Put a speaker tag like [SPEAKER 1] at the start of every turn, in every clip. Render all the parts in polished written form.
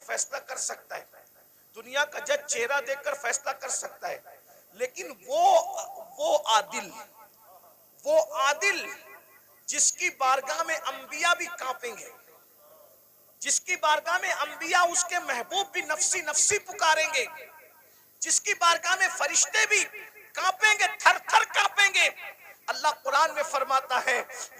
[SPEAKER 1] फैसला कर सकता है, दुनिया का जज चेहरा देखकर फैसला कर सकता है, लेकिन वो आदिल जिसकी बारगाह में अंबिया भी कांपेंगे, जिसकी बारगाह में अंबिया उसके महबूब भी नफसी नफसी पुकारेंगे, जिसकी बारगाह में फरिश्ते भी कांपेंगे, थर थर कांपेंगे। अल्लाह कुरान में फरमाता है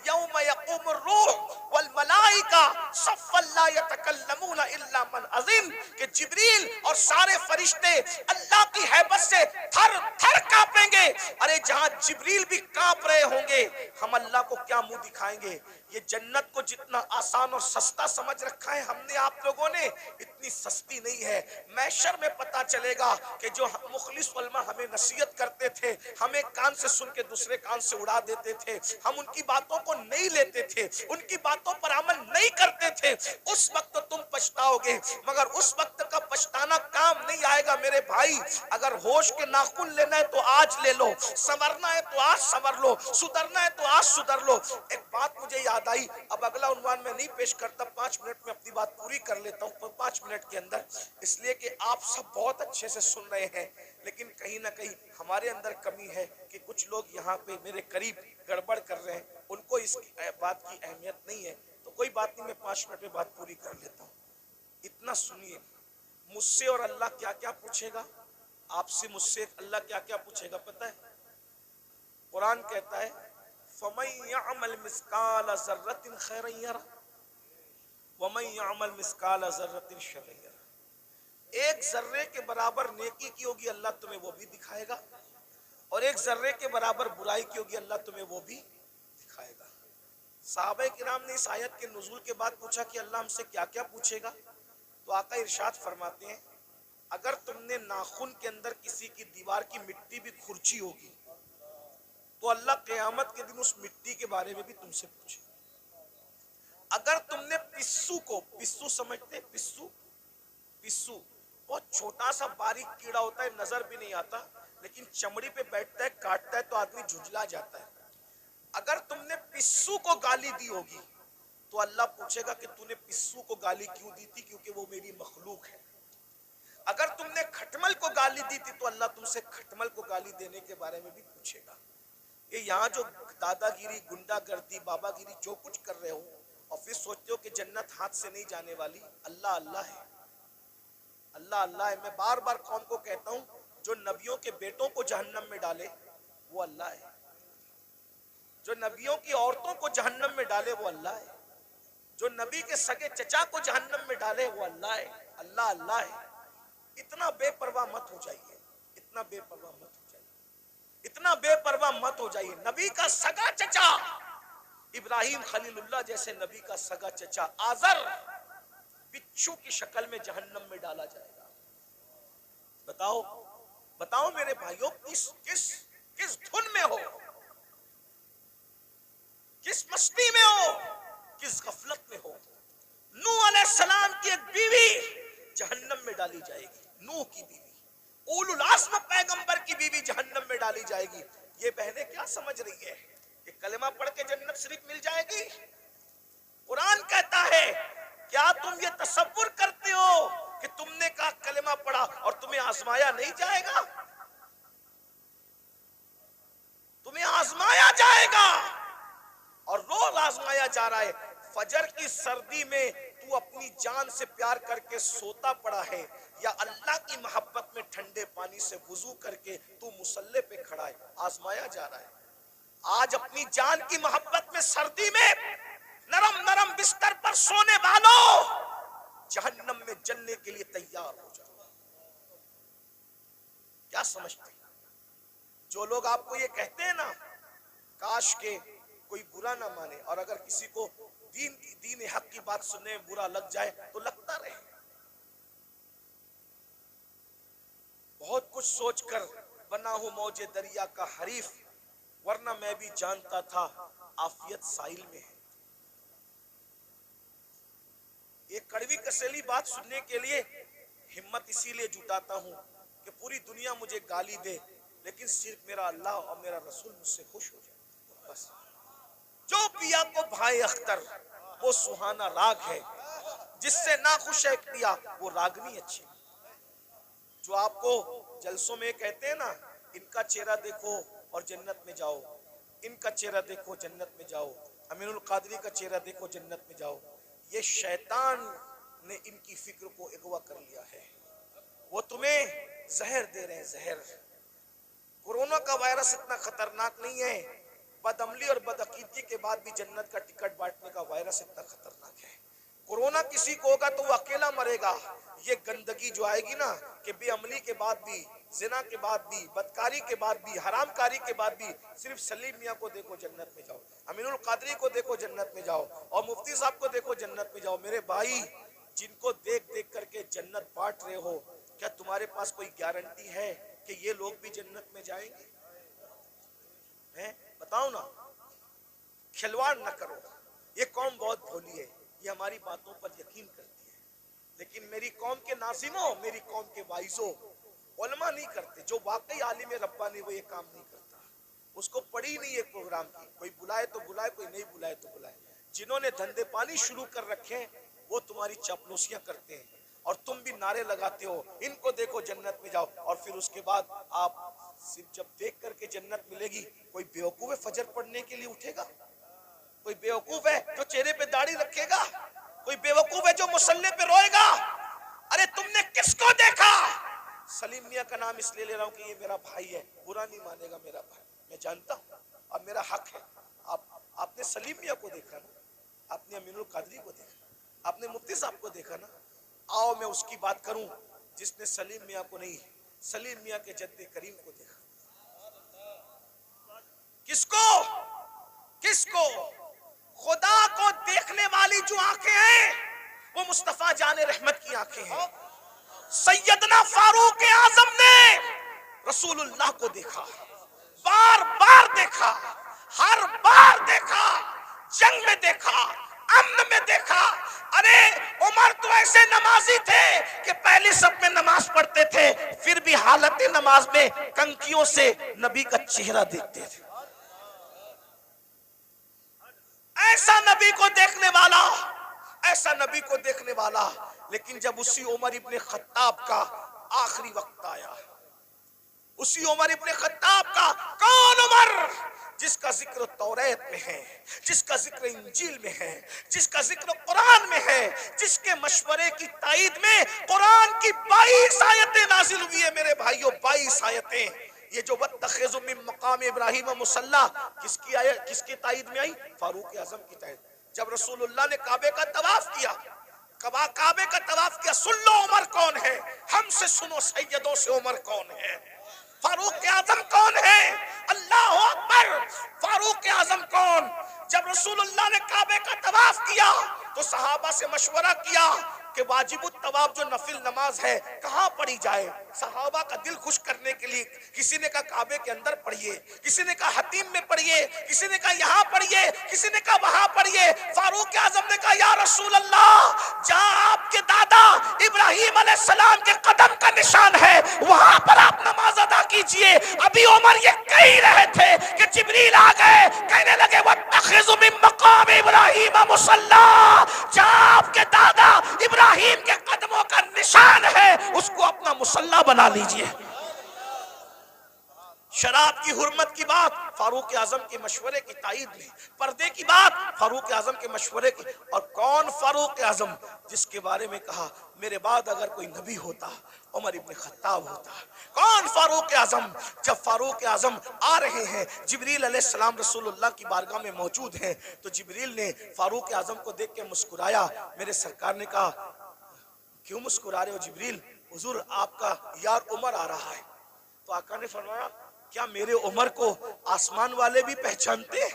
[SPEAKER 1] यौम यक़ूमुर रूह वल मलाइका सफ़्फ़न ला यतकल्लमूना इल्ला मन अज़िन, कि जिब्रील और सारे फरिश्ते अल्लाह की हैबत से थर थर कांपेंगे। अरे जहां जिब्रील भी कांप रहे होंगे, हम अल्लाह को क्या मुंह दिखाएंगे। ये जन्नत को जितना आसान और सस्ता समझ रखा है हमने आप लोगों ने, इतनी सस्ती नहीं है। महशर में पता चलेगा कि जो मुखलिस उलमा हमें नसीहत करते थे, हमें कान से सुन के दूसरे कान से उड़ा देते थे, हम उनकी बातों को नहीं लेते थे, उनकी बातों पर अमल नहीं करते थे, उस वक्त तुम पछताओगे, मगर उस वक्त का पछताना काम नहीं आएगा मेरे भाई। अगर होश के नाखून लेना है तो आज ले लो, संवरना है तो आज संवर लो, सुधरना है तो आज सुधर लो। एक बात मुझे याद आई, अब अगला उन्वान में नहीं पेश करता, 5 मिनट में अपनी बात पूरी कर लेता हूँ 5 मिनट के अंदर, इसलिए कि आप सब बहुत अच्छे से सुन रहे हैं, लेकिन कहीं ना कहीं हमारे अंदर कमी है कि कुछ लोग यहाँ पे मेरे करीब गड़बड़ कर रहे हैं, उनको इस बात की अहमियत नहीं है। तो कोई बात नहीं, मैं 5 मिनट में बात पूरी कर लेता हूँ। इतना सुनिए, मुझसे और अल्लाह क्या क्या पूछेगा, आपसे मुझसे अल्लाह क्या क्या पूछेगा पता है? कुरान कहता है फमन यअमल मिस्काल ज़र्रतिन खैरन यरा वमन यअमल मिस्काल ज़र्रतिन शर्रन यरा। एक जर्रे के बराबर नेकी की होगी अल्लाह तुम्हें वो भी दिखाएगा, और एक जर्रे के बराबर बुराई की होगी अल्लाह तुम्हें वो भी दिखाएगा। सहाबा किराम ने इस आयत के नुज़ूल के बाद पूछा कि अल्लाह हमसे क्या क्या पूछेगा, तो आका इरशाद फरमाते हैं अगर तुमने नाखून के अंदर किसी की दीवार की मिट्टी भी खुरची होगी तो अल्लाह क़यामत के दिन उस मिट्टी के बारे में भी तुमसे पूछेगा। अगर तुमने पिस्सू को, पिस्सू समझते, पिस्सू पिस्सू बहुत छोटा सा बारीक कीड़ा होता है, नजर भी नहीं आता, लेकिन चमड़ी पे बैठता है, काटता है तो आदमी झुंझला जाता है। अगर तुमने पिस्सू को गाली दी होगी तो अल्लाह पूछेगा कि तूने पिस्सू को गाली क्यों दी थी, क्योंकि वो मेरी मखलूक है। अगर तुमने खटमल को गाली दी थी तो अल्लाह तुमसे खटमल को गाली देने के बारे में भी पूछेगा। ये यहाँ जो दादागिरी, गुंडागर्दी, बाबागिरी जो कुछ कर रहे हो और फिर सोचते हो कि जन्नत हाथ से नहीं जाने वाली, अल्लाह अल्लाह है, अल्लाह अल्लाह है। मैं बार बार कौम को कहता हूँ, जो नबियों के बेटों को जहन्नम में डाले वो अल्लाह है, जो नबियों की औरतों को जहन्नम में डाले वो अल्लाह है, जो नबी के सगे चचा को जहन्नम में डाले वो अल्लाह है। अल्लाह अल्लाह है। इतना बेपरवाह मत हो जाइए, इतना बेपरवाह मत हो जाइए, इतना बेपरवाह मत हो जाइए। नबी का सगा चचा इब्राहिम खलीलुल्लाह जैसे नबी का सगा चचा आजर बिच्छू की शक्ल में जहन्नम में डाला जाएगा। बताओ बताओ मेरे भाइयों, किस किस किस धुन में हो, किस मस्ती में हो, किस गफलत में हो। नूह अलैहिस्सलाम की एक बीवी जहन्नम में डाली जाएगी, नूह की बीवी, उलुल आज़्म पैगंबर की बीवी जहन्नम में डाली जाएगी। ये बहनें क्या समझ रही है कि कलेमा पढ़ के जन्नत शरीफ मिल जाएगी? कुरान कहता है क्या तुम ये तसव्वुर करते हो कि तुमने कहा कलेमा पढ़ा और तुम्हें आजमाया नहीं जाएगा? तुम्हें आजमाया जाएगा और रोज आजमाया जा रहा है। फजर की सर्दी में तू अपनी जान से प्यार करके सोता पड़ा है, या अल्लाह की मोहब्बत में ठंडे पानी से वुजू करके तू मुसल्ले पे खड़ा है, आजमाया जा रहा है। आज अपनी जान की मोहब्बत में सर्दी में नरम नरम बिस्तर पर सोने वालों, जहन्नम में जलने के लिए तैयार हो जाओ। क्या समझते हैं? जो लोग आपको ये कहते हैं ना, काश के कोई बुरा ना माने, और अगर किसी को दीन हक की बात सुनने में बुरा लग जाए तो लगता रहे। बहुत कुछ सोचकर बना हूं मौजे दरिया का हरीफ, वरना मैं भी जानता था आफियत साहिल में है। ये कड़वी कसेली बात सुनने के लिए हिम्मत इसीलिए जुटाता हूं कि पूरी दुनिया मुझे गाली दे, लेकिन सिर्फ मेरा अल्लाह और मेरा रसूल मुझसे खुश हो जाए बस। जो पिया को भाई अख्तर वो सुहाना राग है, जिससे ना खुश है किया वो रागनी अच्छी। जो आपको जलसों में कहते हैं ना, इनका चेहरा देखो और जन्नत में जाओ, इनका चेहरा देखो जन्नत में जाओ, अमीनुल कादरी का चेहरा देखो जन्नत में जाओ, ये शैतान ने इनकी फिक्र को अगवा कर लिया है। वो तुम्हें जहर दे रहे हैं, जहर। कोरोना का वायरस इतना खतरनाक नहीं है, बदअमली और बदअकीदगी के बाद भी जन्नत का टिकट बांटने का वायरस इतना खतरनाक है। कोरोना किसी को होगा तो वो अकेला मरेगा। ये गंदगी जो आएगी ना, कि बेअमली के बाद भी, जिना के बाद भी, बदकारी के बाद भी, हरामकारी के बाद भी सिर्फ सलीम मियां को देखो जन्नत में जाओ, अमीनुल कादरी को देखो जन्नत में जाओ, और मुफ्ती साहब को देखो जन्नत में जाओ। मेरे भाई, जिनको देख देख करके जन्नत बांट रहे हो, क्या तुम्हारे पास कोई गारंटी है कि ये लोग भी जन्नत में जाएंगे? हैं? बताओ ना। खिलवाड़ न करो। ये कौम बहुत भोली है, ये हमारी बातों पर यकीन करती है, लेकिन मेरी कौम के नाज़िमों, मेरी कौम के वाइजों, उलमा नहीं करते। जो वाकई आलिम रब्बानी वो ये काम नहीं करता। उसको पड़ी नहीं है प्रोग्राम की, कोई बुलाए तो बुलाए, कोई नहीं बुलाए तो बुलाए। जिन्होंने धंधे पानी शुरू कर रखे हैं वो तुम्हारी चापलूसियां करते हैं, और तुम भी नारे लगाते हो इनको देखो जन्नत में जाओ, और फिर उसके बाद आप सिर्फ जब देख करके जन्नत मिलेगी, कोई बेवकूफ है फजर पढ़ने के लिए उठेगा? कोई बेवकूफ है जो चेहरे पे दाढ़ी रखेगा? कोई बेवकूफ है जो मुसल्ले पे रोएगा? अरे तुमने किसको देखा? सलीम मियां का नाम इसलिए ले रहा हूं कि ये मेरा भाई है, बुरा नहीं मानेगा मेरा भाई, मैं जानता हूं, अब मेरा हक है। आपने सलीम मियां को देखा ना, आपने अमीनुल कादरी को देखा, आपने मुफ्ती साहब को देखा ना। आओ मैं उसकी बात करूं जिसने सलीम मियां को नहीं, सलीम मियां के जद्दे करीम को देखा। किसको? किसको? खुदा को देखने वाली जो आंखें हैं वो मुस्तफा जाने रहमत की आंखें हैं। सैयदना फारूक आजम ने रसूलुल्लाह को देखा, बार बार देखा, हर बार देखा, जंग में देखा, अमन में देखा। अरे उमर तो ऐसे नमाजी थे कि पहले सब में नमाज पढ़ते थे, फिर भी हालत नमाज में कंकियों से नबी का चेहरा देखते थे। ऐसा नबी को देखने वाला, ऐसा नबी को देखने वाला। लेकिन जब उसी उमर इब्ने खत्ताब का आखिरी वक्त आया, उसी उमर इब्ने खत्ताब का, कौन उमर जिसका जिक्र तौरात में है, जिसका जिक्र इंजील में है, जिसका जिक्र कुरान में है, जिसके मशवरे की ताईद में कुरान की 22 आयतें नाजिल हुई है। मेरे भाइयों, 22 आयतें। ये जो वत्तखिज़ु मिन मकाम इब्राहीम मुसल्ला, किसकी आयत, किसकी ताईद में आई? फारूक आजम की ताईद। जब रसूलुल्लाह ने काबे का तवाफ किया, काबे का तवाफ किया, सुन लो उमर कौन है, हमसे सुनो सैयदों से उमर कौन है, फारूक आजम कौन है? अल्लाह अकबर। फारूक आजम कौन? जब रसूलुल्लाह ने काबे का तवाफ किया तो सहाबा से मशवरा किया कि वाजिबुत तवाफ जो नफिल नमाज है कहाँ पढ़ी जाए। सहाबा का दिल खुश करने के लिए किसी ने कहा काबे के अंदर पढ़िए, किसी ने कहा हतीम में पढ़िए, किसी ने कहा यहाँ पढ़िए, किसी ने कहा वहां पढ़िए। फारूक आजम ने कहा या रसूल अल्लाह, जहाँ आपके दादा इब्राहिम अलैहिस्सलाम के कदम का निशान है वहां पर आप नमाज अदा कीजिए। अभी उमर ये कह ही रहे थे कि जिब्रील आ गए, कहने लगे वत्तखिज़ु मिन मकाम इब्राहिम मुसल्ला, जहाँ आपके दादा इब्राहिम के कदमों का निशान है उसको अपना मुसल्ला बना लीजिए। शराब की हुर्मत की बात फारूक आजम के मशवरे की ताईद में, पर्दे की बात फारूक आजम के मशवरे की। और कौन फारूक आजम? जिसके बारे में कहा मेरे बाद अगर कोई नबी होता उमर इब्ने खत्ताब होता। कौन फारूक आजम? जब फारूक आजम आ रहे हैं, जिब्रील अलैहिस्सलाम रसूलुल्लाह की बारगाह में मौजूद हैं, तो जिब्रील ने फारूक आजम को देख के मुस्कुराया। मेरे सरकार ने कहा क्यों मुस्कुरा रहे हो जिब्रील? हुजूर आपका यार उमर आ रहा है। तो आका ने फरमाया क्या मेरे उमर को आसमान वाले भी पहचानते हैं?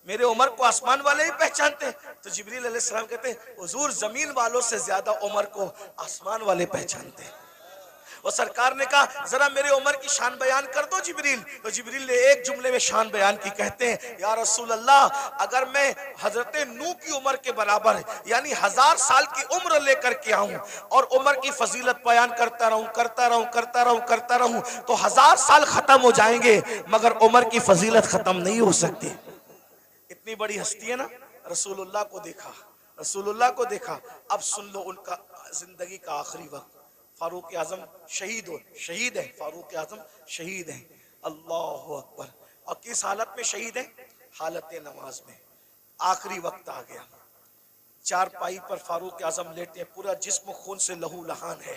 [SPEAKER 1] मेरे उमर को आसमान वाले भी पहचानते हैं? तो जिब्रील अलैहिस्सलाम कहते हैं हुजूर जमीन वालों से ज्यादा उमर को आसमान वाले पहचानते हैं। और सरकार ने कहा जरा मेरे उमर की शान बयान कर दो जिब्रील। तो जिब्रील ने एक जुमले में शान बयान की, कहते हैं या रसूल अल्लाह, अगर मैं हजरत नूह की उम्र के बराबर यानी 1000 साल की उम्र लेकर के आऊं और उम्र की फजीलत बयान करता रहूं तो 1000 साल खत्म हो जाएंगे मगर उम्र की फजीलत खत्म नहीं हो सकती। इतनी बड़ी हस्ती है ना। रसूलुल्लाह को देखा, रसूलुल्लाह को देखा। अब सुन लो उनका जिंदगी का आखिरी वक्त। फारूक आजम शहीद है, फारूक आजम शहीद है। अल्लाह अकबर। और किस हालत में शहीद है? हालत नमाज में। आखिरी वक्त आ गया, चारपाई पर फारूक आजम लेटे हैं, पूरा जिस्म खून से लहू लहान है।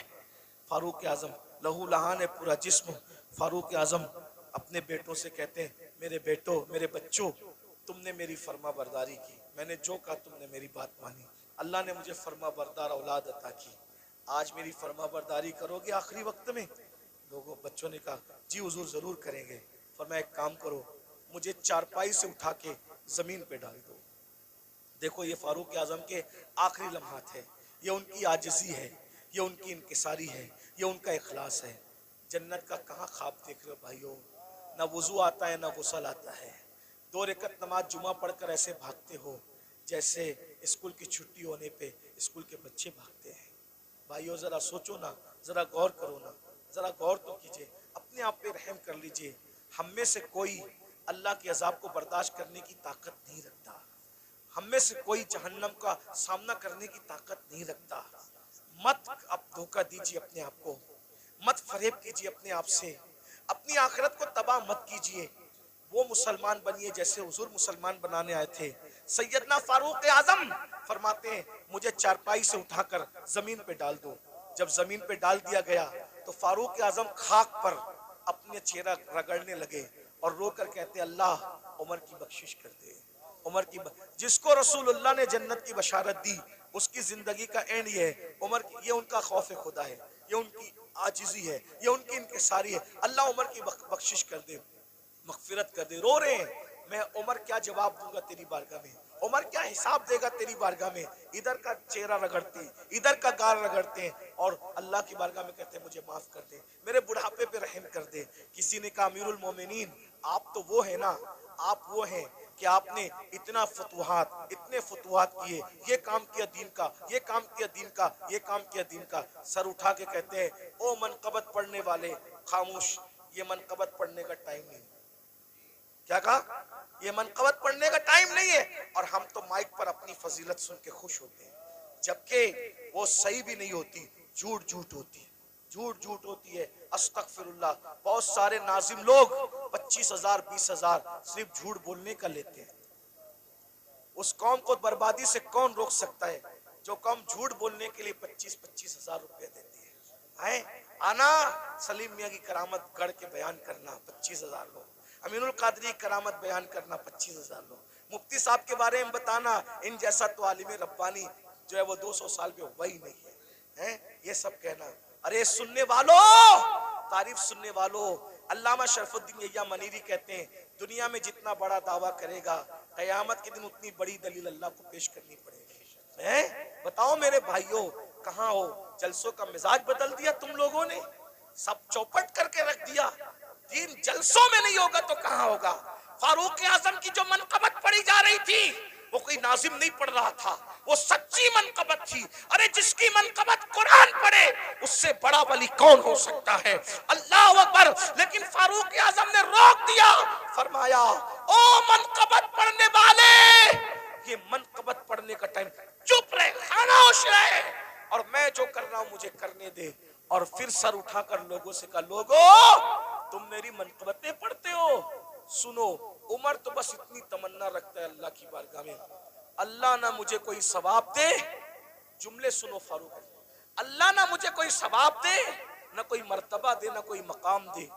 [SPEAKER 1] फारूक आजम लहू लहान है पूरा जिस्म। फारूक आजम अपने बेटों से कहते हैं, मेरे बेटों, मेरे बच्चों, तुमने मेरी फर्मा बरदारी की, मैंने जो कहा तुमने मेरी बात मानी, अल्लाह ने मुझे फर्मा बरदार औलाद अता की, आज मेरी फर्मा बरदारी करोगे आखिरी वक्त में? लोगों बच्चों ने कहा जी हुजूर जरूर करेंगे। फरमाया एक काम करो, मुझे चारपाई से उठा के जमीन पे डाल दो। देखो ये फारूक आजम के आखिरी लम्हात है, ये उनकी आजिज़ी है, ये उनकी इनकिसारी है, ये उनका इखलास है। जन्नत का कहाँ ख्वाब देख रहे हो भाइयों? ना वुजू आता है ना गुस्ल आता है। 2 रकअत नमाज जुमा पढ़कर ऐसे भागते हो जैसे स्कूल की छुट्टी होने पे स्कूल के बच्चे भागते हैं। भाइयों जरा सोचो ना, जरा गौर करो ना, जरा गौर तो कीजिए, अपने आप पे रहम कर लीजिए। हम में से कोई अल्लाह के अजाब को बर्दाश्त करने की ताकत नहीं रखता, हम में से कोई जहन्नम का सामना करने की ताकत नहीं रखता। मत अब धोखा दीजिए अपने आप को, मत फरेब कीजिए अपने आप से, अपनी आखिरत को तबाह मत कीजिए। वो मुसलमान बनिए जैसे हुजूर मुसलमान बनाने आए थे। सैयदना फारूक आजम फरमाते हैं, मुझे चारपाई से उठाकर जमीन पे डाल दो। जब जमीन पे डाल दिया गया तो फारूक आजम खाक पर अपने चेहरा रगड़ने लगे और रोकर कहते, अल्लाह उमर की बख्शिश कर दे। उमर की जिसको रसूलुल्लाह ने जन्नत की बशारत दी उसकी जिंदगी का एंड ये है। उमर की, ये उनका खौफ खुदा है, ये उनकी आजिज़ी है, ये उनकी इनकिसारी है। अल्लाह उमर की बख्शिश कर दे, मगफिरत कर दे। रो रहे हैं, मैं उमर क्या जवाब दूंगा तेरी बारगाह में, उमर क्या हिसाब देगा तेरी बारगाह में। इधर का चेहरा रगड़ते, इधर का गाल रगड़ते हैं और अल्लाह की बारगाह में कहते हैं मुझे माफ कर दे, मेरे बुढ़ापे पे रहम कर दे। किसी ने कहा अमीरुल मोमिनीन आप तो वो है ना, आप वो हैं कि आपने इतना फतुहात, इतने फतुहात किए, ये काम किया दीन का, ये काम किया दीन का, ये काम किया दीन का। सर उठा के कहते हैं, ओ मनकबत पढ़ने वाले खामोश, ये मनकबत पढ़ने का टाइम नहीं। क्या कहा? ये मनकबत पढ़ने का टाइम नहीं है। और हम तो माइक पर अपनी फजीलत सुन के खुश होते हैं, जबकि वो सही भी नहीं होती, झूठ झूठ होती है, झूठ झूठ होती है। अस्तगफिरुल्लाह। बहुत सारे नाजिम लोग 25,000 20,000 सिर्फ झूठ बोलने का लेते हैं। उस कौम को बर्बादी से कौन रोक सकता है जो कौम झूठ बोलने के लिए 25,000 रुपए देती है? आना सलीम मियाँ की करामत गढ़ के बयान करना 25,000 लोग, अमीनुल कादरी करामत बयान करना 25,000 लोग, मुफ्ती साहब के बारे में बताना, इन जैसा तो आलिम रब्बानी जो है वो 200 साल पे वही नहीं है, ये सब कहना। अरे सुनने वालों, तारीफ सुनने वालों, अल्लामा शरफुद्दीन यहिया मनीरी कहते हैं, दुनिया में जितना बड़ा दावा करेगा कयामत के दिन उतनी बड़ी दलील अल्लाह को पेश करनी पड़ेगी। बताओ मेरे भाइयों, कहाँ हो? जलसों का मिजाज बदल दिया तुम लोगों ने, सब चौपट करके रख दिया। दीन जलसों में नहीं होगा तो कहाँ होगा? फारूक आजम की जो मनकबत पढ़ी जा रही थी वो कोई नाजिम नहीं पढ़ रहा था, वो सच्ची मनकबत थी। अरे जिसकी मनकबत कुरान पढ़े उससे बड़ा वली कौन हो सकता है? अल्लाह अकबर। लेकिन फारूक आजम ने रोक दिया, फरमाया ओ मनकबत पढ़ने वाले, ये मनकबत पढ़ने का टाइम, चुप रहे, खामोश रहे, और मैं जो कर रहा हूं मुझे करने दे। और फिर सर उठाकर लोगों से कहा, लोगों तुम मेरी मनकबतें पढ़ते हो, सुनो। उमर तो बस इतनी तमन्ना रखता है अल्लाह की बारगाह में, अल्लाह ना मुझे कोई सवाब दे, जुमले सुनो फारूक, अल्लाह ना मुझे कोई सवाब दे, ना कोई मर्तबा दे, ना कोई मकाम दे,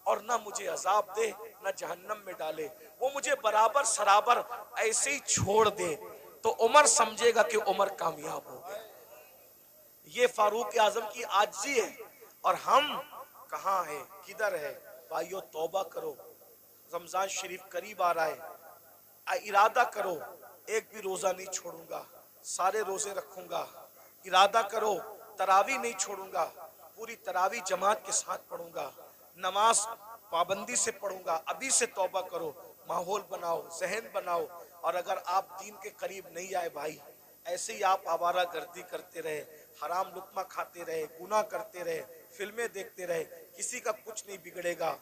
[SPEAKER 1] और ना मुझे अजाब दे, ना जहन्नम में डाले, वो मुझे बराबर सराबर ऐसे ही छोड़ दे तो उमर समझेगा कि उमर कामयाब हो गया। ये फारूक आजम की आजिज़ी है। और हम कहाँ है, किधर है? भाइयों तौबा करो, रमजान शरीफ करीब आ रहा है, इरादा करो एक भी रोजा नहीं छोड़ूंगा, सारे रोजे रखूंगा। इरादा करो तरावी नहीं छोड़ूंगा, पूरी तरावी जमात के साथ पढ़ूंगा, नमाज पाबंदी से पढ़ूंगा। अभी से तौबा करो, माहौल बनाओ, जहन बनाओ। और अगर आप दीन के करीब नहीं आए भाई, ऐसे ही आप आवारा गर्दी करते रहे, हराम लुक्मा खाते रहे, गुनाह करते रहे, फिल्में देखते रहे, किसी का कुछ नहीं बिगड़ेगा।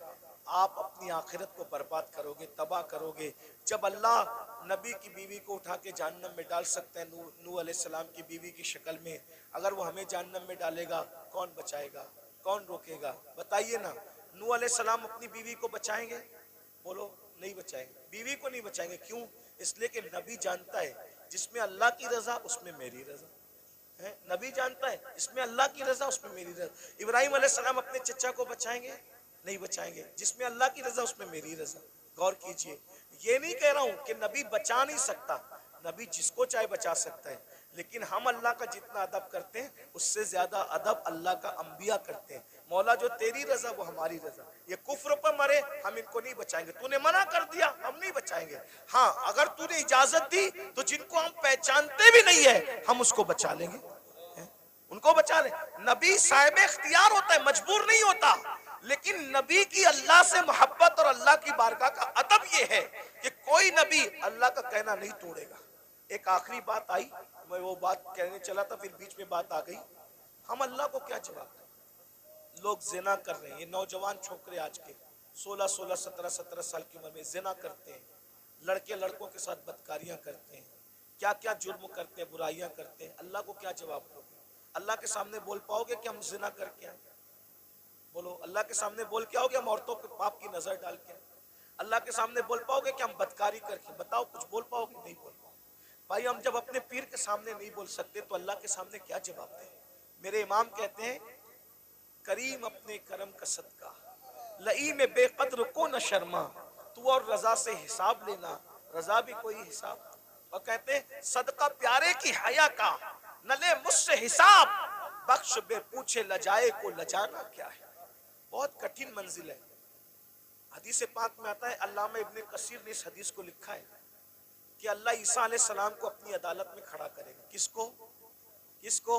[SPEAKER 1] आप अपनी आखिरत को बर्बाद करोगे, तबाह करोगे। जब अल्लाह नबी की बीवी को उठा के जहन्नम में डाल सकते हैं, नूह अलैहिस्सलाम की बीवी की शक्ल में। अगर वो हमें जहन्नम में डालेगा, कौन बचाएगा, कौन रोकेगा? बताइए ना। नूह अलैहिस्सलाम अपनी बीवी को बचाएंगे? बोलो, नहीं बचाएंगे, बीवी को नहीं बचाएंगे। क्यों? इसलिए कि नबी जानता है जिसमें अल्लाह की रजा उसमें मेरी रजा है। नबी जानता है इसमें अल्लाह की रजा उसमें मेरी रजा। इब्राहिम अलैहिस्सलाम अपने चचा को बचाएंगे? नहीं बचाएंगे, जिसमें अल्लाह की रजा उसमें मेरी रजा। गौर कीजिए, ये नहीं कह रहा हूं कि नबी बचा नहीं सकता, नबी जिसको चाहे बचा सकता है, लेकिन हम अल्लाह का जितना अदब करते हैं उससे ज्यादा अदब अल्लाह का अंबिया करते हैं। मौला जो तेरी रजा वो हमारी रजा। ये कुफ्र पर मरे, हम इनको नहीं बचाएंगे, तूने मना कर दिया, हम नहीं बचाएंगे। हाँ, अगर तूने इजाजत दी तो जिनको हम पहचानते भी नहीं है हम उसको बचा लेंगे, उनको बचा ले। नबी साहिब इख्तियार होता है, मजबूर नहीं होता। लेकिन नबी की अल्लाह से मोहब्बत और अल्लाह की बारगाह का अदब यह है कि कोई नबी अल्लाह का कहना नहीं तोड़ेगा। एक आखिरी बात आई, मैं वो बात कहने चला था, फिर बीच में बात आ गई। हम अल्लाह को क्या जवाब दें? लोग जिना कर रहे हैं, ये नौजवान छोकरे आज के 16-16, 17-17 साल की उम्र में जिना करते हैं, लड़के लड़कों के साथ बदकारियां करते हैं, क्या क्या जुर्म करते हैं, बुराइयां करते हैं। अल्लाह को क्या जवाब दोगे? अल्लाह के सामने बोल पाओगे कि हम जिना करके आए? बोलो, अल्लाह के सामने बोल के आओगे हम औरतों पे पाप की नजर डाल के? अल्लाह के सामने बोल पाओगे कि हम बदकारी करके? बताओ, कुछ बोल पाओगे? नहीं बोल पाओगे। भाई, हम जब अपने पीर के सामने नहीं बोल सकते तो अल्लाह के सामने क्या जवाब दें? मेरे इमाम कहते हैं, करीम अपने करम का सदका, लई में बेकद्र को न शर्मा, तू और रजा से हिसाब लेना, रजा भी कोई हिसाब। और कहते हैं, सदका प्यारे की हया का, न ले मुझसे हिसाब, बख्श बे पूछे लजाए को लजाना क्या है। बहुत कठिन मंजिल है। हदीस पाक में आता है, अल्लामा इब्ने कसीर ने इस हदीस को लिखा है कि अल्लाह ईसा अलैहिस्सलाम को अपनी अदालत में खड़ा करेगा। किसको? किसको?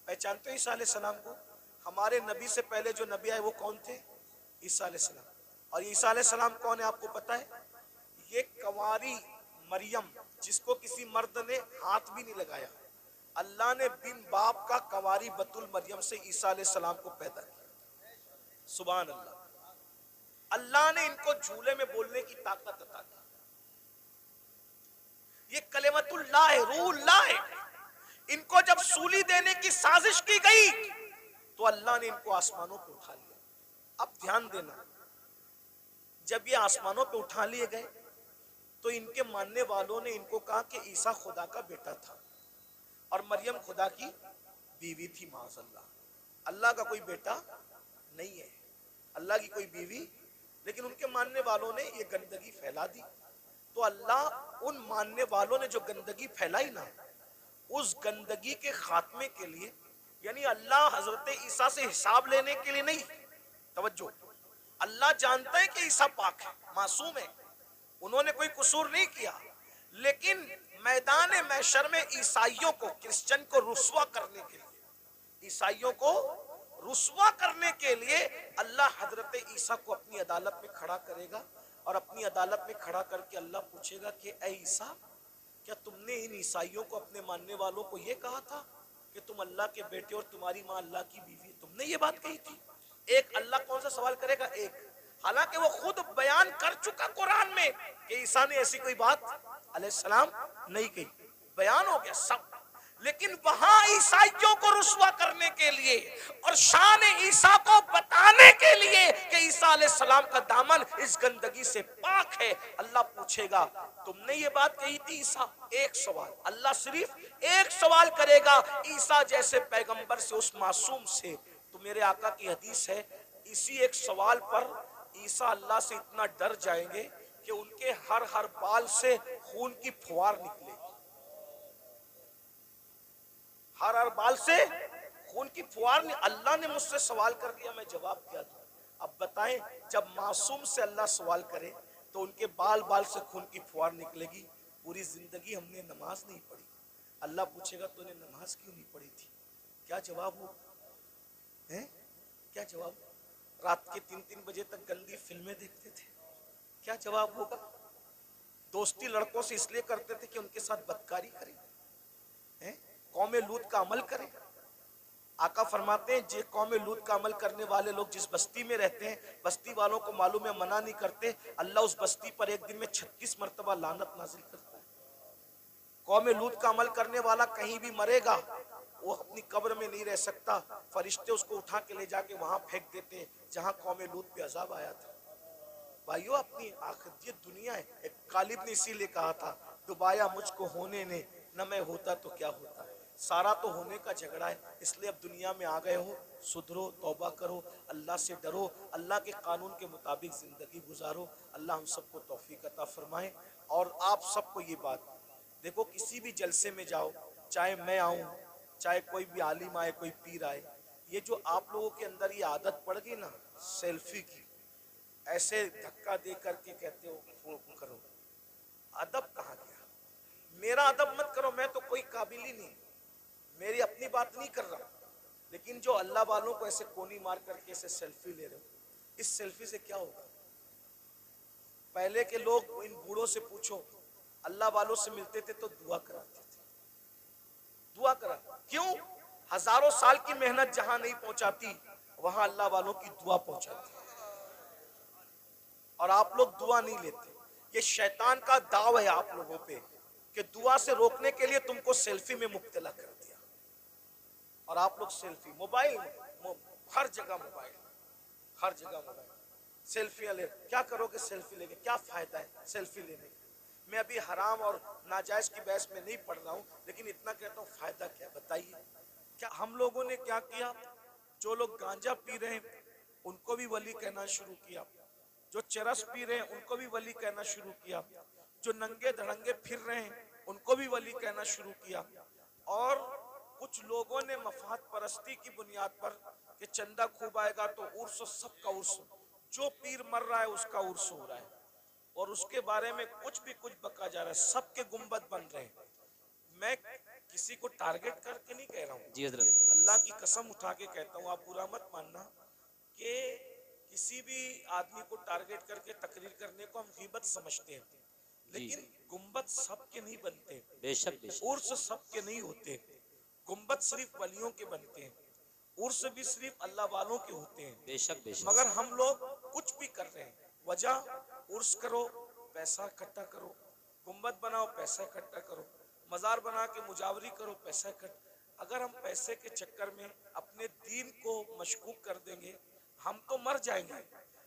[SPEAKER 1] पहचानते हो ईसा अलैहिस्सलाम को? हमारे नबी से पहले जो नबी आए वो कौन थे? ईसा अलैहिस्सलाम। और ईसा अलैहिस्सलाम कौन है आपको पता है? ये कंवारी मरियम, जिसको किसी मर्द ने हाथ भी नहीं लगाया, अल्लाह ने बिन बाप का कंवारी बतुल मरियम से ईसा अलैहिस्सलाम को पैदा किया। सुभान अल्लाह। अल्लाह ने इनको झूले में बोलने की ताकत अता की। ये कलिमतुल्लाह है, रूहुल्लाह है। इनको जब सूली देने की साजिश की गई तो अल्लाह ने इनको आसमानों पे उठा लिया। अब ध्यान देना, जब ये आसमानों पे उठा लिए गए तो इनके मानने वालों ने इनको कहा कि ईसा खुदा का बेटा था और मरियम खुदा की बीवी थी। माज़अल्लाह, अल्लाह का कोई बेटा नहीं है, अल्लाह की कोई बीवी। लेकिन उनके मानने वालों ने ये गंदगी फैला दी। तो अल्लाह उन मानने वालों ने जो गंदगी फैलाई ना, उस गंदगी के खात्मे के लिए, यानी अल्लाह हजरत ईसा से हिसाब लेने के लिए नहीं, तवज्जो, अल्लाह जानता है कि ईसा पाक है, मासूम है, उन्होंने कोई कसूर नहीं किया, लेकिन मैदान महशर में ईसाइयों को, क्रिश्चियन को रुस्वा करने के लिए, ईसाइयों को रुस्वा करने के लिए अल्लाह हजरत ईसा को अपनी अदालत में खड़ा करेगा। और अपनी अदालत में खड़ा करके अल्लाह पूछेगा कि ऐ ईसा, क्या तुमने इन ईसाइयों को, अपने मानने वालों को यह कहा था कि तुम अल्लाह के बेटे और तुम्हारी माँ अल्लाह की बीवी है? तुमने ये बात कही थी? एक अल्लाह कौन सा सवाल करेगा? एक। हालांकि वो खुद बयान कर चुका कुरान में कि ईसा ने ऐसी कोई बात अलैहिस्सलाम नहीं कही, बयान हो गया सब। लेकिन वहां ईसाइयों को रुस्वा करने के लिए और शान ईसा को बताने के लिए कि ईसा अलैहिस्सलाम का दामन इस गंदगी से पाक है, अल्लाह पूछेगा तुमने ये बात कही थी ईसा? एक सवाल, अल्लाह सिर्फ एक सवाल करेगा ईसा जैसे पैगंबर से, उस मासूम से। तो मेरे आका की हदीस है, इसी एक सवाल पर ईसा अल्लाह से इतना डर जाएंगे कि उनके हर बाल से खून की फुहार निकलेगी, हर बाल से खून की फुहार। अल्लाह ने मुझसे सवाल कर दिया, मैं जवाब क्या दूं? अब बताएं, जब मासूम से अल्लाह सवाल करे तो उनके बाल बाल से खून की फुहार निकलेगी। पूरी जिंदगी हमने नमाज नहीं पढ़ी, अल्लाह पूछेगा तूने नमाज क्यों नहीं पढ़ी थी? क्या जवाब हो है? क्या जवाब? रात के 3-3 बजे तक गंदी फिल्में देखते थे, क्या जवाब होगा? दोस्ती लड़कों से इसलिए करते थे कि उनके साथ बदकारी करें, कौमे लूत का अमल करें। आका फरमाते हैं जे कौम लूत का अमल करने वाले लोग जिस बस्ती में रहते हैं, बस्ती वालों को मालूम है, मना नहीं करते, अल्लाह उस बस्ती पर एक दिन में 36 मरतबा लानत नाजिल करता है। कौम लूत का अमल करने वाला कहीं भी मरेगा, वो अपनी कब्र में नहीं रह सकता, फरिश्ते उसको उठा के ले जाके वहां फेंक देते हैं जहां कौम लूत पे अजाब आया था। भाइयों, अपनी आखिरत ये दुनिया है। एक गालिब ने इसीलिए कहा था, डुबाया मुझको होने ने, न मैं होता तो क्या होता। सारा तो होने का झगड़ा है, इसलिए अब दुनिया में आ गए हो, सुधरो, तौबा करो, अल्लाह से डरो, अल्लाह के कानून के मुताबिक जिंदगी गुजारो। अल्लाह हम सबको तौफीक अता फरमाए। और आप सबको ये बात देखो, किसी भी जलसे में जाओ, चाहे मैं आऊं, चाहे कोई भी आलिम आए, कोई पीर आए, ये जो आप लोगों के अंदर ये आदत पड़ गई ना सेल्फी की, ऐसे धक्का दे करके कहते हो वो करो, अदब कहाँ गया? मेरा अदब मत करो, मैं तो कोई काबिल ही नहीं, मेरी अपनी बात नहीं कर रहा, लेकिन जो अल्लाह वालों को ऐसे कोनी मार करके ऐसे सेल्फी ले रहे हो, इस सेल्फी से क्या होगा? पहले के लोग, इन बूढ़ों से पूछो, अल्लाह वालों से मिलते थे तो दुआ कराते थे, दुआ करा, क्यों? हजारों साल की मेहनत जहां नहीं पहुंचाती, वहां अल्लाह वालों की दुआ पहुंचाती। और आप लोग दुआ नहीं लेते। ये शैतान का दाव है आप लोगों पे कि दुआ से रोकने के लिए तुमको सेल्फी में मुब्तला कर दिया। और आप लोग सेल्फी, मोबाइल, हर जगह मोबाइल, हर जगह मोबाइल, सेल्फियां ले। क्या करोगे सेल्फी लेके? क्या फायदा है सेल्फी लेने का? मैं अभी हराम और नाजायज की बहस में नहीं पढ़ रहा हूं, लेकिन इतना कहता हूं, फायदा क्या बताइए? क्या हम लोगों ने क्या किया? जो लोग गांजा पी रहे हैं उनको भी वली कहना शुरू किया, जो चरस पी रहे हैं उनको भी वली कहना शुरू किया, जो नंगे धड़ंगे फिर रहे हैं उनको भी वली कहना शुरू किया। और कुछ लोगों ने मफाद परस्ती की बुनियाद पर कि चंदा खूब आएगा तो उर्स, सबका उर्स, जो पीर मर रहा है उसका उर्स हो रहा है, और उसके बारे में कुछ भी कुछ बका जा रहा है, सबके गुंबद बन रहे हैं। मैं किसी को टारगेट करके नहीं कह रहा हूँ जी हज़रत, अल्लाह की कसम उठा के कहता हूँ, आप बुरा मत मानना कि किसी भी आदमी को टारगेट करके तकरीर करने को हम गीबत समझते हैं, लेकिन गुंबद सबके नहीं बनते, बेशक उर्स सबके नहीं होते, गुंबद सिर्फ वलियों के बनते हैं, उर्स भी सिर्फ अल्लाह वालों के होते हैं, बेशक बेशक। मगर हम लोग कुछ भी कर रहे हैं, वजह उर्स करो, पैसा इकट्ठा करो, गुंबद बनाओ, पैसा इकट्ठा करो, मजार बना के मुजावरी करो, पैसा इकट्ठा। अगर हम पैसे के चक्कर में अपने दीन को मशकूक कर देंगे, हम तो मर जाएंगे,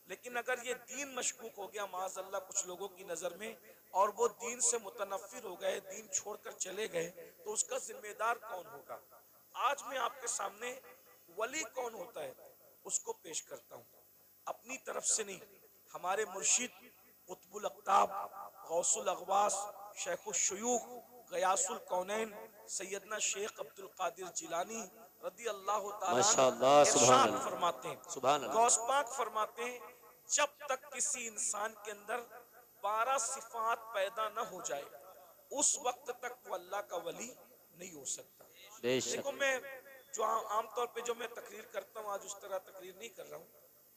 [SPEAKER 1] लेकिन अगर ये दीन मशकूक हो गया माज़अल्लाह कुछ लोगों की नजर में, और वो दीन से मुतनफिर हो गए, दीन छोड़कर चले गए, तो उसका जिम्मेदार कौन होगा? आज मैं आपके सामने वली कौन होता है उसको पेश करता हूँ, अपनी तरफ से नहीं, हमारे मुर्शिद कुतुबुल अक़ताब, गौसुल अग़वास, शेखुल शुयूख, गयासुल कौनैन, सैयदना शेख अब्दुल कादिर जिलानी रदी अल्लाह ताला इरशाद फरमाते हैं, गौस पाक फरमाते हैं, जब तक किसी इंसान के अंदर 12 सिफात पैदा न हो जाए, उस वक्त तक वो अल्लाह का वली नहीं हो सकता। देखो, मैं जो आमतौर पे जो मैं तकरीर करता हूँ, आज उस तरह तकरीर नहीं कर रहा हूँ।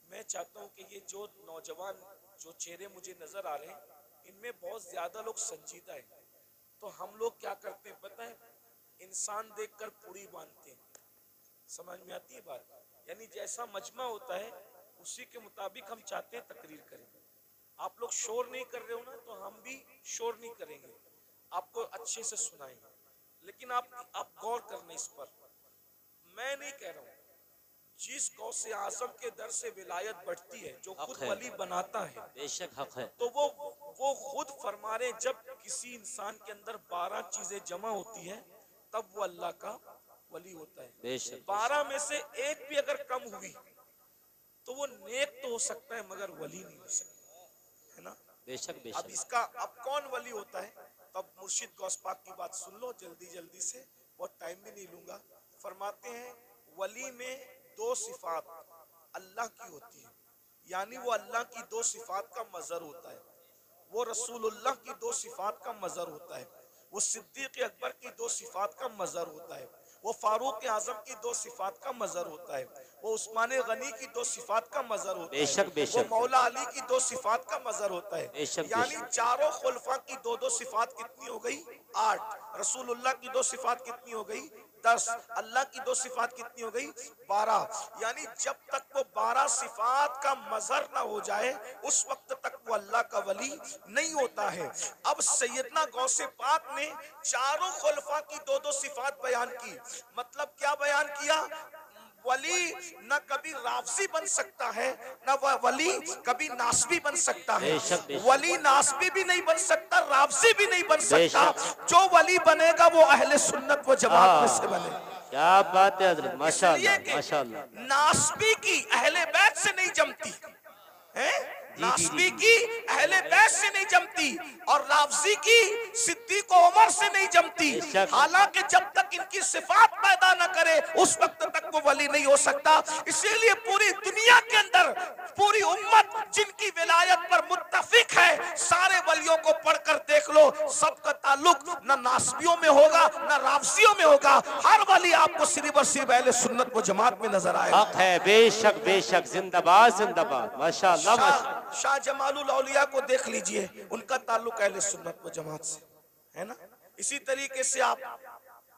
[SPEAKER 1] मैं चाहता हूँ कि ये जो नौजवान जो चेहरे मुझे नजर आ रहे हैं, इनमें बहुत ज्यादा लोग संजीदा है। तो हम लोग क्या करते हैं पता है? इंसान देखकर पूरी बांधते हैं, समझ में आती है बात? यानी जैसा मजमा होता है उसी के मुताबिक हम चाहते हैं तकरीर करें। आप लोग शोर नहीं कर रहे हो ना, तो हम भी शोर नहीं करेंगे, आपको अच्छे से सुनाएंगे, लेकिन आप गौर करना इस पर। मैं नहीं कह रहा हूँ, जिस गौसे आजम के दर से विलायत बढ़ती है, जो खुद वली बनाता है, बेशक हक है, तो वो खुद फरमा रहे, जब किसी इंसान के अंदर 12 चीजें जमा होती है तब वो अल्लाह का वली होता है। 12 में से एक भी अगर कम हुई तो वो नेक तो हो सकता है मगर वली नहीं हो सकता, है ना? बेशक बेशक। अब इसका अब कौन वली होता है? तब मुर्शिद गौस पाक की बात सुन लो जल्दी जल्दी से, बहुत टाइम भी नहीं लूंगा। फरमाते हैं वली में 2 सिफात अल्लाह की होती है, यानी वो अल्लाह की 2 सिफात का मजर होता है, वो रसूलुल्लाह की 2 सिफात का मजर होता है, वो सिद्दीक अकबर की 2 सिफात का मजर होता है, वो फारूक आजम की 2 सिफात का मजर होता है, वो उस्मान गनी की 2 सिफात का मजर होता है, बेशक बेशक, वो मौला अली की 2 सिफात का मजर होता है, बेशक, यानी चारों खुलफा की 2-2 सिफात कितनी हो गई? 8। रसूलुल्लाह की 2 सिफात कितनी हो गई? 10। अल्लाह की 2 सिफात कितनी हो गई? 12। यानी जब तक वो 12 सिफात का मजहर ना हो जाए उस वक्त तक वो अल्लाह का वली नहीं होता है। अब सैयदना गौसे पाक ने चारों खुलफा की 2-2 सिफात बयान की। मतलब क्या बयान किया? वली न कभी राफसी बन सकता है, न वह वली कभी नासबी बन सकता है।
[SPEAKER 2] बेशक बेशक
[SPEAKER 1] वली नासबी भी नहीं बन सकता, राफसी भी नहीं बन सकता।
[SPEAKER 2] बेशक।
[SPEAKER 1] जो वली बनेगा वो अहले सुन्नत व जमात में से बने।
[SPEAKER 2] क्या बात है हजरत,
[SPEAKER 1] इसलिए
[SPEAKER 2] माशाअल्लाह
[SPEAKER 1] कि
[SPEAKER 2] माशाअल्लाह।
[SPEAKER 1] नासबी की अहले बैत से नहीं जमती है,
[SPEAKER 2] जी जी जी
[SPEAKER 1] नासबी
[SPEAKER 2] जी।
[SPEAKER 1] की अहले बैत से नहीं जमती, और राफजी की सिद्दीक व उमर से नहीं जमती।
[SPEAKER 2] बेशक
[SPEAKER 1] हालांकि जब तक इनकी सिफात पैदा न करे उस वक्त तक वो वली नहीं हो सकता। इसीलिए पूरी दुनिया के अंदर पूरी उम्मत जिनकी विलायत पर मुत्तफिक है, सारे वलियों को पढ़कर देख लो, सबका ताल्लुक न नासबियों में होगा न राफजियों में होगा। हर वली आपको सिर्फ और सिर्फ अहले सुन्नत व जमात में नजर आएगा।
[SPEAKER 2] हक है, बेशक बेशक, जिंदाबाद जिंदाबाद, माशाअल्लाह माशाअल्लाह।
[SPEAKER 1] शाह जमालुल औलिया को देख लीजिए, उनका ताल्लुक अहले सुन्नत व जमात से है ना। इसी तरीके से आप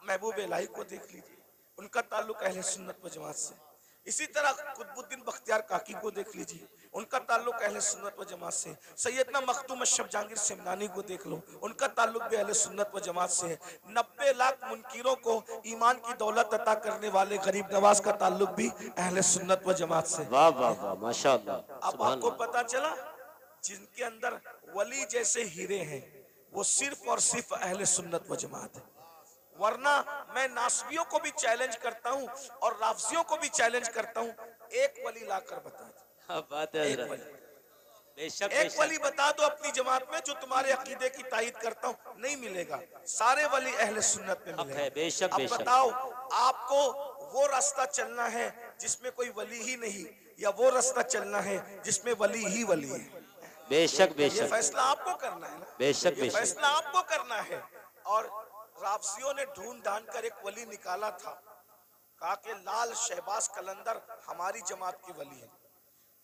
[SPEAKER 1] महबूब इलाही को देख लीजिए, उनका ताल्लुक अहले सुन्नत व जमात से। इसी तरह कुतुबुद्दीन बख्तियार काकी को देख लीजिए, उनका ताल्लुक अहले सुन्नत व जमात से। सैयदना मखदूम अशरफ जहांगीर सिमनानी को देख लो, उनका ताल्लुक भी अहले सुन्नत व जमात से है। 90 लाख मुनकिरों को ईमान की दौलत अता करने वाले गरीब नवाज का ताल्लुक भी अहले सुन्नत व जमात से।
[SPEAKER 2] वाह वाह वाह, माशाअल्लाह,
[SPEAKER 1] अब
[SPEAKER 2] सुभान
[SPEAKER 1] आपको
[SPEAKER 2] अल्लाह।
[SPEAKER 1] पता चला जिनके अंदर वली जैसे हीरे हैं वो सिर्फ और सिर्फ अहले सुन्नत व जमात है। वरना मैं नासबियों को भी चैलेंज करता हूं और राफजियों को भी चैलेंज करता हूं, एक वली लाकर बता दो,
[SPEAKER 2] क्या बात है
[SPEAKER 1] एक
[SPEAKER 2] हजरत,
[SPEAKER 1] वली,
[SPEAKER 2] बेशक
[SPEAKER 1] एक वली
[SPEAKER 2] बेशक।
[SPEAKER 1] बता दो अपनी जमात में जो तुम्हारे अकीदे की तायीद करता हूं। नहीं मिलेगा, सारे वली अहले सुन्नत में
[SPEAKER 2] हक
[SPEAKER 1] मिलेगा।
[SPEAKER 2] है, बेशक
[SPEAKER 1] अब
[SPEAKER 2] बेशक।
[SPEAKER 1] बताओ आपको वो रास्ता चलना है जिसमें कोई वली ही नहीं, या वो रास्ता चलना है जिसमें वली ही वली है?
[SPEAKER 2] बेशक
[SPEAKER 1] ये
[SPEAKER 2] बेशक
[SPEAKER 1] फैसला आपको करना है ना,
[SPEAKER 2] बेशक
[SPEAKER 1] ये
[SPEAKER 2] बेशक।
[SPEAKER 1] फैसला आपको करना है। और राफसियों ने ढूंढ ढांड कर एक वली निकाला था, कहा कि लाल शहबाज कलंदर हमारी जमात के वली है।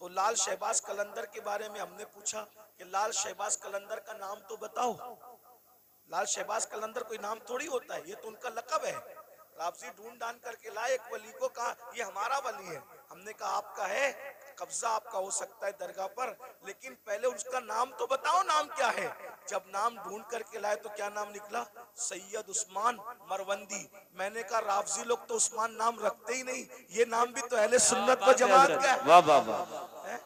[SPEAKER 1] तो लाल शहबाज कलंदर के बारे में हमने पूछा कि लाल शहबाज कलंदर का नाम तो बताओ। लाल शहबाज कलंदर कोई नाम थोड़ी होता है, ये तो उनका लकब है। राफसी ढूंढ ढांड करके लाए एक वली को, कहा ये हमारा वली है। हमने कहा आपका है, कब्जा आपका हो सकता है दरगाह पर, लेकिन पहले उसका नाम तो बताओ, नाम क्या है। जब नाम ढूंढ करके लाए तो क्या नाम निकला? सैयद उस्मान मरवंदी। मैंने कहा राफजी लोग तो उस्मान नाम रखते ही नहीं, ये नाम भी तो अहले सुन्नत व जमात का है।
[SPEAKER 2] वाह वाह वाह।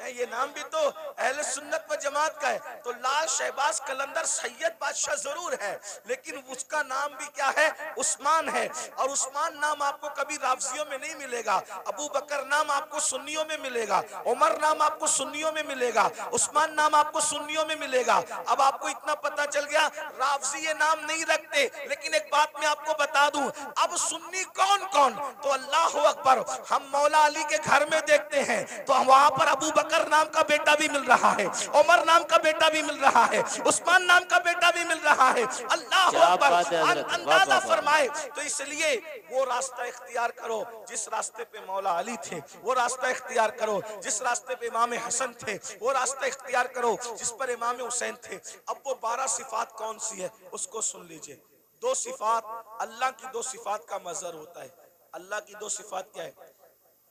[SPEAKER 1] ये नाम भी तो अहले सुन्नत व जमात का है। तो लाल शहबाज कलंदर सैयद बादशाह जरूर है, लेकिन उसका नाम भी क्या है? उस्मान है। और उस्मान नाम आपको कभी राफजियों में नहीं मिलेगा। अबू बकर नाम आपको सुन्नियों में मिलेगा, उमर नाम आपको सुन्नियों में मिलेगा, उस्मान नाम आपको सुन्नियों में मिलेगा। अब आपको इतना पता चल गया राफजी ये नाम नहीं रखते। लेकिन एक बात मैं आपको बता दूं, अब सुन्नी कौन कौन? तो अल्लाह अकबर, हम मौला अली के घर में देखते हैं तो वहां पर अबू बकर नाम का बेटा भी मिल रहा है, उमर नाम का बेटा भी मिल रहा है, उस्मान नाम का बेटा भी मिल रहा है। अल्लाह अकबर, अंदाजा फरमाए। तो इसलिए वो रास्ता इख्तियार करो जिस रास्ते पे मौला अली थे, वो रास्ता इख्तियार करो जिस रास्ते पे इमाम हसन थे, वो रास्ता इख्तियार करो जिस पर इमाम हुसैन थे। अब वो 12 सिफात कौन सी है उसको सुन लीजिए। 2 सिफात, अल्लाह की 2 सिफात का मजहर होता है। अल्लाह की 2 सिफात क्या है?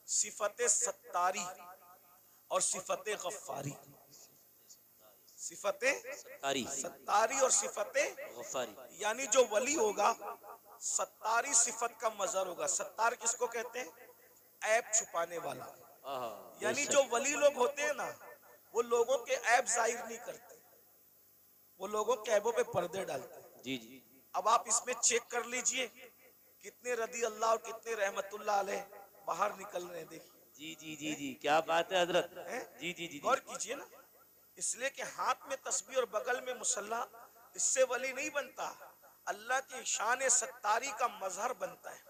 [SPEAKER 1] सिफत सत्तारी और सिफत गफ्फारी। सिफत सत्तारी और सिफत
[SPEAKER 2] गफ्फारी,
[SPEAKER 1] यानी जो वली होगा सत्तारी सिफत का मजहर होगा। सत्तार किसको कहते हैं? ऐब छुपाने वाला। यानी जो वली लोग होते हैं ना, वो लोगों के ऐब जाहिर नहीं करते, वो लोगों के ऐबों पे पर्दे डालते हैं।
[SPEAKER 2] जी जी।
[SPEAKER 1] अब आप इसमें चेक कर लीजिए कितने रदी अल्लाह और कितने रहमतुल्लाह अलैह बाहर निकल रहे हैं। देखिए
[SPEAKER 2] जी जी जी जी, क्या बात है हजरत। जी जी जी
[SPEAKER 1] गौर कीजिए ना। इसलिए कि हाथ में तस्बीह और बगल में मुसल्ला, इससे वली नहीं बनता, अल्लाह की शान सत्तारी का मजहर बनता है।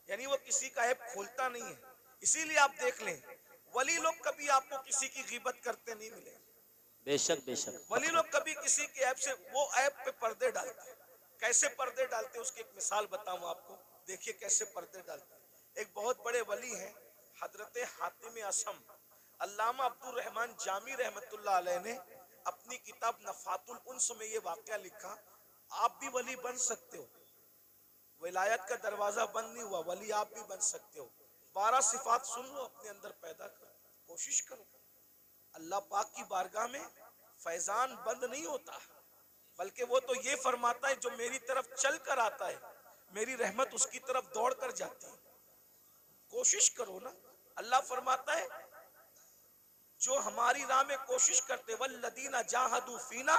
[SPEAKER 1] यानी वो किसी का ऐब खोलता नहीं है। इसीलिए आप देख लें वली लोग कभी आपको किसी की गीबत करते नहीं मिले।
[SPEAKER 2] बेशक बेशक।
[SPEAKER 1] वली लोग कभी किसी के ऐब से, वो ऐब पे पर्दे डालते हैं। कैसे पर्दे डालते हैं उसकी एक मिसाल बताऊं आपको, देखिए कैसे पर्दे डालते हैं। एक बहुत बड़े वली हैं हजरत हातिम असम, अल्लामा अब्दुल रहमान जामी रहमतुल्लाह अलैह ने अपनी किताब नफातुल उन्स में ये वाकया लिखा। आप भी वली बन सकते हो। विलायत का दरवाजा बंद नहीं हुआ, वली आप भी बन सकते हो। 12 सिफात सुन लो, अपने अंदर पैदा करो, कोशिश करो। अल्लाह पाक की बारगाह में फैजान बंद नहीं होता, बल्कि वो तो ये फरमाता है जो मेरी तरफ चल कर आता है मेरी रहमत उसकी तरफ दौड़ कर जाती है। कोशिश करो ना। अल्लाह फरमाता है जो हमारी राह में कोशिश करते, वल्लदीना जाहदू फीना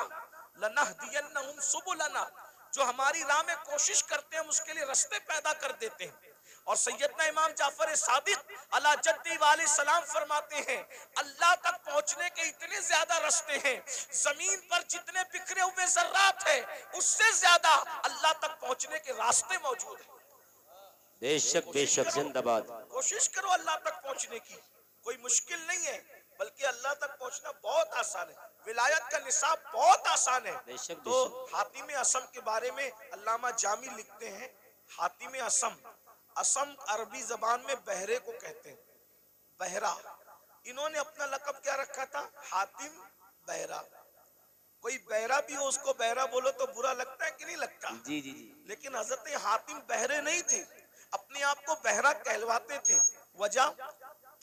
[SPEAKER 1] लनहदियन्नहुम सुबुलना, जो हमारी राह में कोशिश करते हैं हम उसके लिए रास्ते पैदा कर देते हैं। और सैयदना इमाम जाफर सादिक अला जद्दी वाले सलाम फरमाते हैं अल्लाह तक पहुंचने के इतने ज्यादा रास्ते हैं, जमीन पर जितने बिखरे हुए जर्रात हैं उससे ज्यादा अल्लाह तक पहुंचने के रास्ते मौजूद हैं।
[SPEAKER 2] बेशक बेशक जिंदाबाद।
[SPEAKER 1] कोशिश करो अल्लाह तक पहुंचने की, कोई मुश्किल नहीं है, बल्कि अल्लाह तक पहुंचना बहुत आसान है। विलायत का निसाब बहुत आसान है।
[SPEAKER 2] बेशक
[SPEAKER 1] तो
[SPEAKER 2] बेशक।
[SPEAKER 1] हातिम असम के बारे में अल्लामा जामी लिखते हैं, हातिम असम, असम अरबी जबान में बहरे को कहते हैं, बहरा। इन्होंने अपना लकब क्या रखा था? हातिम बहरा। कोई बहरा भी हो उसको बहरा बोलो तो बुरा लगता है कि नहीं लगता?
[SPEAKER 2] जी जी जी।
[SPEAKER 1] लेकिन हजरत हातिम बहरे नहीं थे, अपने आप को बहरा कहलवाते थे। वजह,